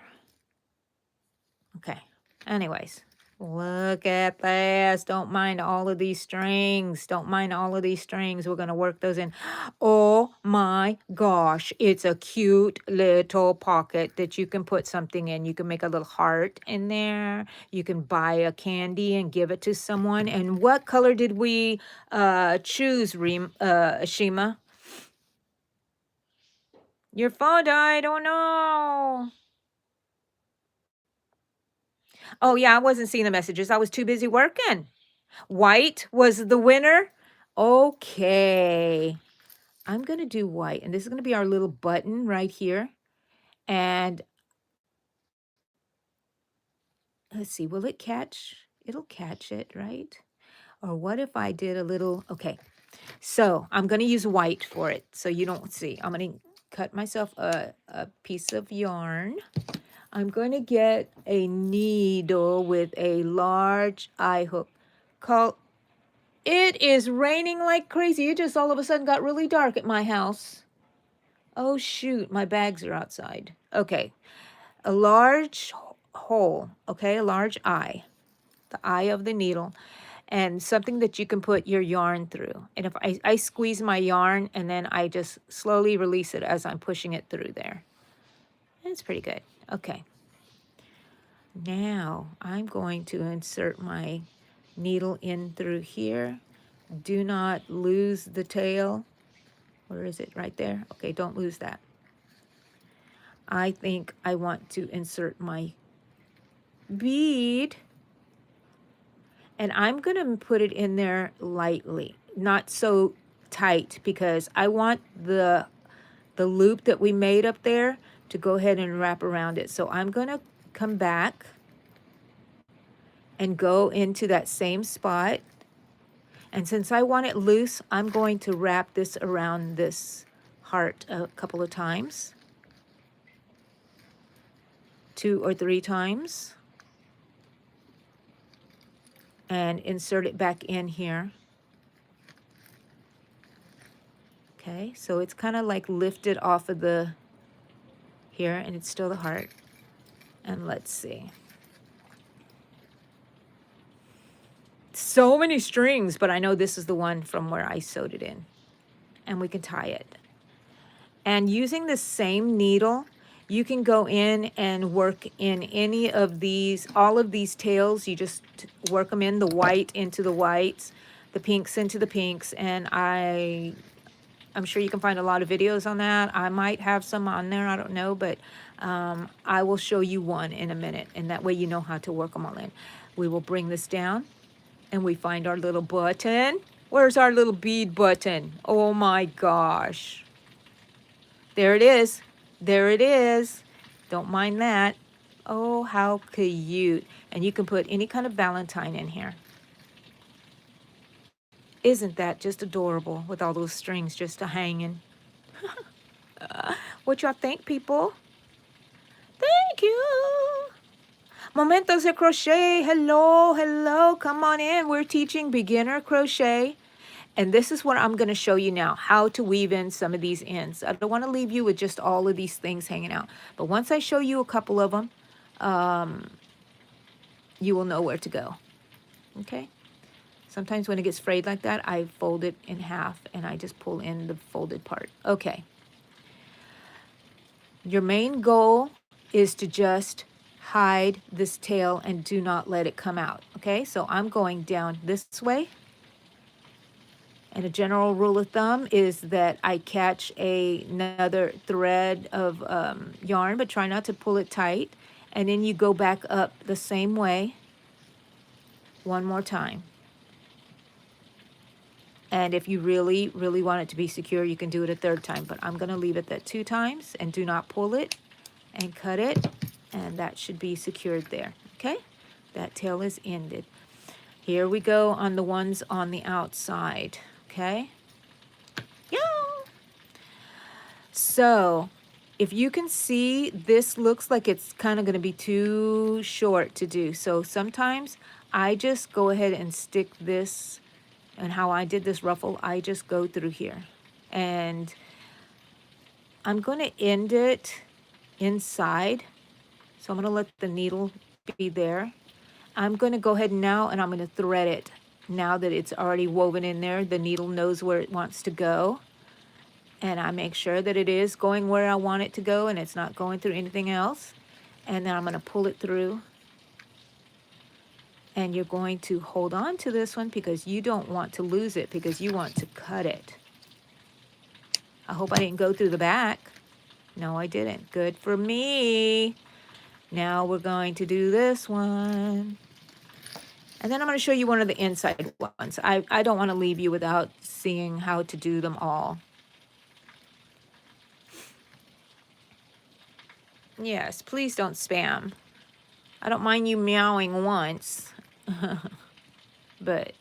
Okay. Anyways, look at this. Don't mind all of these strings. Don't mind all of these strings. We're going to work those in. Oh my gosh. It's a cute little pocket that you can put something in. You can make a little heart in there. You can buy a candy and give it to someone. And what color did we choose, Shima? Your phone died. Oh no. Oh, yeah, I wasn't seeing the messages. I was too busy working. White was the winner. Okay. I'm going to do white. And this is going to be our little button right here. And let's see, will it catch? It'll catch it, right? Or what if I did a little, okay. So I'm going to use white for it so you don't see. I'm going to cut myself a piece of yarn. I'm going to get a needle with a large eye hook. It is raining like crazy. It just all of a sudden got really dark at my house. Oh, shoot. My bags are outside. Okay. A large hole. Okay. A large eye. The eye of the needle. And something that you can put your yarn through. And if I squeeze my yarn and then I just slowly release it as I'm pushing it through there. It's pretty good. Okay. Now I'm going to insert my needle in through here. Do not lose the tail. Where is it? Right there? Okay, don't lose that. I think I want to insert my bead, and I'm going to put it in there lightly, not so tight, because I want the loop that we made up there to go ahead and wrap around it. So I'm going to come back and go into that same spot. And since I want it loose, I'm going to wrap this around this heart a couple of times, 2 or 3 times, and insert it back in here. Okay, so it's kind of like lifted off of the here, and it's still the heart. And let's see. So many strings, but I know this is the one from where I sewed it in. And we can tie it. And using the same needle, you can go in and work in any of these, all of these tails. You just work them in, the white into the whites, the pinks into the pinks, and I'm sure you can find a lot of videos on that. I might have some on there, I don't know, but I will show you one in a minute, and that way you know how to work them all in. We will bring this down, and we find our little button. Where's our little bead button? Oh my gosh. There it is. There it is. Don't mind that. Oh, how cute. And you can put any kind of Valentine in here. Isn't that just adorable with all those strings just hanging? What y'all think, people? Thank you. Momentos de crochet. Hello, hello. Come on in. We're teaching beginner crochet. And this is what I'm going to show you now, how to weave in some of these ends. I don't want to leave you with just all of these things hanging out. But once I show you a couple of them, you will know where to go. Okay? Sometimes when it gets frayed like that, I fold it in half and I just pull in the folded part. Okay. Your main goal is to just hide this tail and do not let it come out. Okay? So I'm going down this way. And a general rule of thumb is that I catch another thread of yarn, but try not to pull it tight. And then you go back up the same way one more time. And if you really, really want it to be secure, you can do it a third time. But I'm going to leave it at 2 times and do not pull it and cut it. And that should be secured there. Okay? That tail is ended. Here we go on the ones on the outside. Okay. Yeah. So if you can see, this looks like it's kind of going to be too short to do. So sometimes I just go ahead and stick this, and how I did this ruffle, I just go through here. And I'm going to end it inside. So I'm going to let the needle be there. I'm going to go ahead now and I'm going to thread it. Now that it's already woven in there, the needle knows where it wants to go. And I make sure that it is going where I want it to go and it's not going through anything else. And then I'm going to pull it through. And you're going to hold on to this one because you don't want to lose it, because you want to cut it. I hope I didn't go through the back. No, I didn't. Good for me. Now we're going to do this one. And then I'm going to show you one of the inside ones. I don't want to leave you without seeing how to do them all. Yes, please don't spam. I don't mind you meowing once. But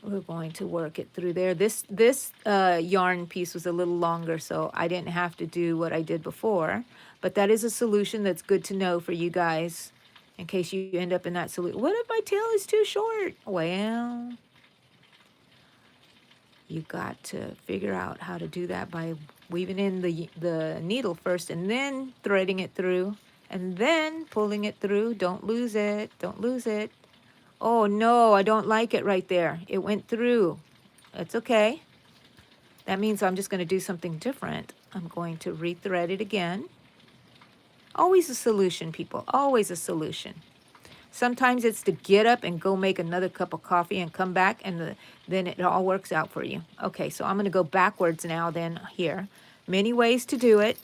we're going to work it through there. This yarn piece was a little longer, so I didn't have to do what I did before. But that is a solution that's good to know for you guys in case you end up in that solution. What if my tail is too short? Well, you got to figure out how to do that by weaving in the needle first and then threading it through and then pulling it through. Don't lose it. Don't lose it. Oh, no, I don't like it right there. It went through. It's okay. That means I'm just going to do something different. I'm going to rethread it again. Always a solution, people. Always a solution. Sometimes it's to get up and go make another cup of coffee and come back, and then it all works out for you. Okay, so I'm going to go backwards now then here. Many ways to do it.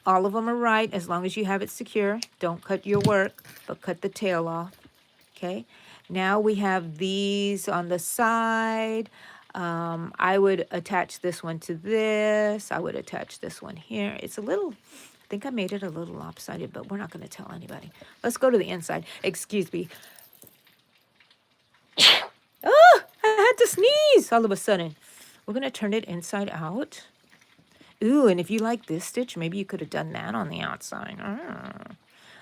All of them are right as long as you have it secure. Don't cut your work, but cut the tail off. Okay, now we have these on the side. I would attach this one to this. I would attach this one here. It's a little, I think I made it a little lopsided, but we're not going to tell anybody. Let's go to the inside. Excuse me. Oh, I had to sneeze all of a sudden. We're going to turn it inside out. Ooh, and if you like this stitch, maybe you could have done that on the outside.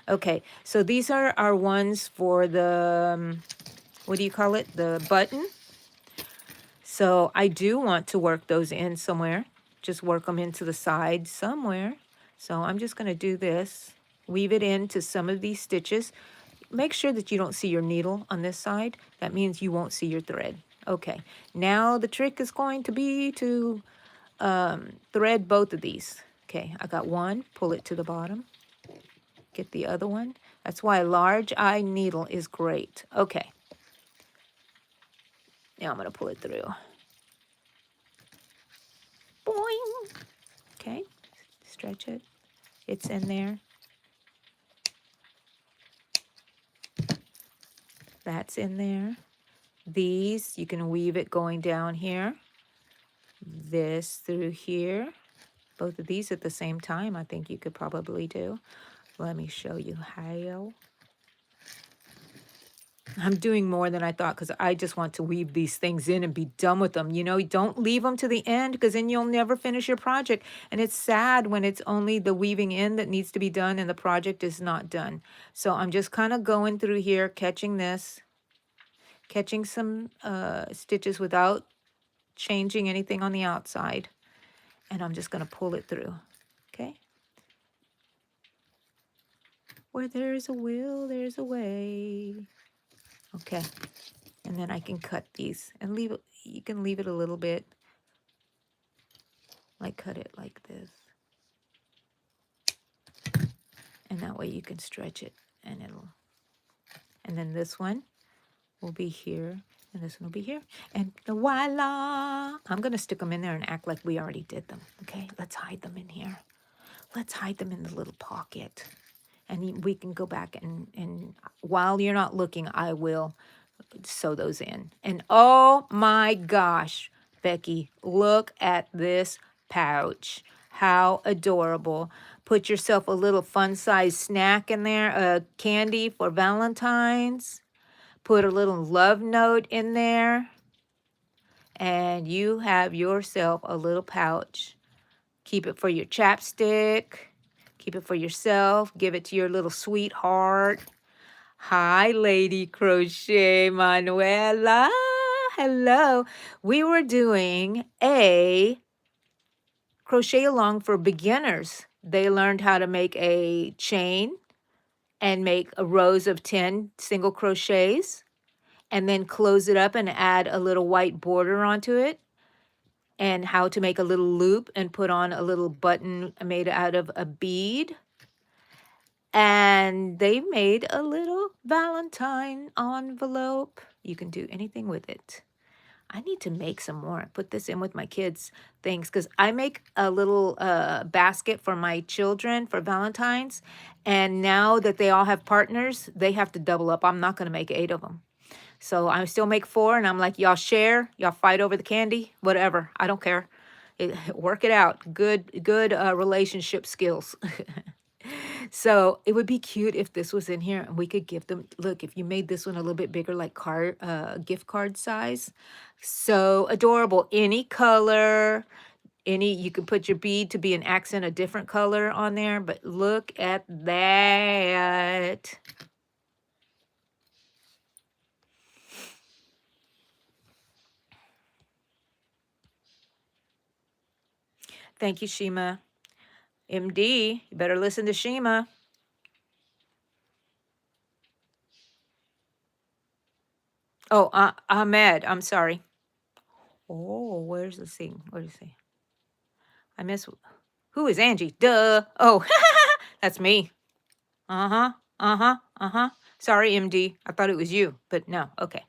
Okay, so these are our ones for the, what do you call it? The button. So I do want to work those in somewhere. Just work them into the side somewhere. So I'm just going to do this. Weave it into some of these stitches. Make sure that you don't see your needle on this side. That means you won't see your thread. Okay, now the trick is going to be to thread both of these. Okay, I got one. Pull it to the bottom. Get the other one. That's why a large eye needle is great. Okay. Now I'm going to pull it through. Boing. Okay. Stretch it. It's in there. That's in there. These, you can weave it going down here. This through here. Both of these at the same time, I think you could probably do. Let me show you how. I'm doing more than I thought because I just want to weave these things in and be done with them. You know, don't leave them to the end because then you'll never finish your project. And it's sad when it's only the weaving in that needs to be done and the project is not done. So I'm just kind of going through here, catching this, catching some stitches without changing anything on the outside. And I'm just going to pull it through. Okay. Where there's a will, there's a way. Okay. And then I can cut these and leave it. You can leave it a little bit. Like cut it like this. And that way you can stretch it and it'll. And then this one will be here. And this one will be here. And voila. I'm going to stick them in there and act like we already did them. Okay. Let's hide them in here. Let's hide them in the little pocket. And we can go back and while you're not looking, I will sew those in. And oh my gosh, Becky, look at this pouch. How adorable. Put yourself a little fun-sized snack in there, a candy for Valentine's. Put a little love note in there. And you have yourself a little pouch. Keep it for your chapstick. Keep it for yourself. Give it to your little sweetheart. Hi, Lady Crochet Manuela. Hello. We were doing a crochet along for beginners. They learned how to make a chain and make a rows of 10 single crochets and then close it up and add a little white border onto it, and how to make a little loop and put on a little button made out of a bead. And they made a little Valentine envelope. You can do anything with it. I need to make some more. Put this in with my kids' things because I make a little basket for my children for Valentine's. And now that they all have partners, they have to double up. I'm not going to make 8 of them. So I still make 4, and I'm like, y'all share, y'all fight over the candy, whatever. I don't care. Work it out. Good relationship skills. So it would be cute if this was in here and we could give them, look, if you made this one a little bit bigger, like gift card size. So adorable. Any color, you can put your bead to be an accent, a different color on there, but look at that. Thank you, Shima. MD, you better listen to Shima. Oh, Ahmed, I'm sorry. Oh, where's the thing? Where is he? I miss, who is Angie? Duh. Oh, that's me. Uh-huh, uh-huh, uh-huh. Sorry, MD. I thought it was you, but no, okay.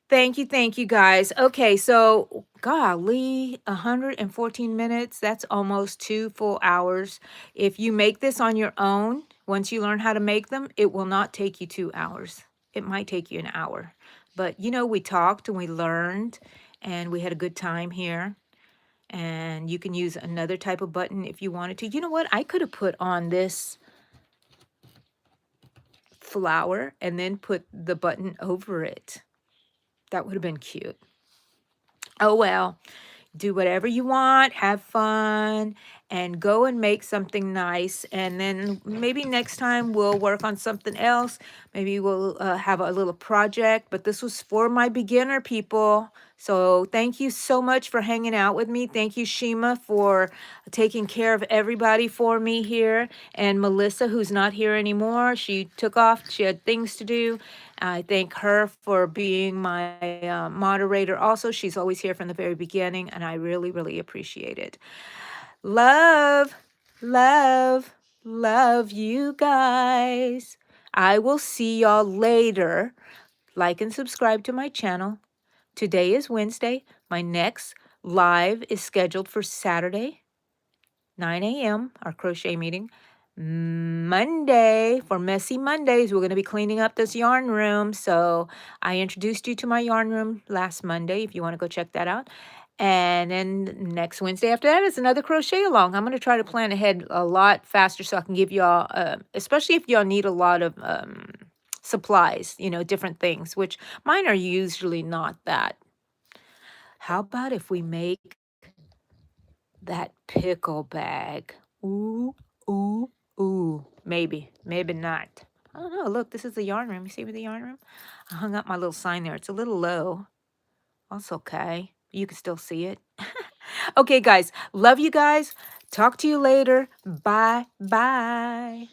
Thank you, guys. Okay, so golly, 114 minutes. That's almost 2 full hours. If you make this on your own, once you learn how to make them, it will not take you 2 hours. It might take you an hour. But we talked and we learned and we had a good time here. And you can use another type of button if you wanted to. You know what? I could have put on this flower and then put the button over it. That would have been cute. Oh well. Do whatever you want, have fun, and go and make something nice. And then maybe next time we'll work on something else. Maybe we'll have a little project. But this was for my beginner people. So thank you so much for hanging out with me. Thank you, Shima, for taking care of everybody for me here. And Melissa, who's not here anymore, she took off. She had things to do. I thank her for being my moderator also. She's always here from the very beginning, and I really, really appreciate it. Love, love, love you guys. I will see y'all later. Like and subscribe to my channel. Today is Wednesday. My next live is scheduled for Saturday, 9 a.m., our crochet meeting. Monday, for Messy Mondays, we're going to be cleaning up this yarn room. So I introduced you to my yarn room last Monday, if you want to go check that out. And then next Wednesday after that is another crochet along. I'm going to try to plan ahead a lot faster so I can give y'all, especially if y'all need a lot of supplies, different things, which mine are usually not that. How about if we make that pickle bag? Ooh, ooh, ooh. Maybe, maybe not. I don't know. Look, this is the yarn room. You see the yarn room? I hung up my little sign there. It's a little low. That's okay. You can still see it. Okay, guys. Love you guys. Talk to you later. Bye. Bye.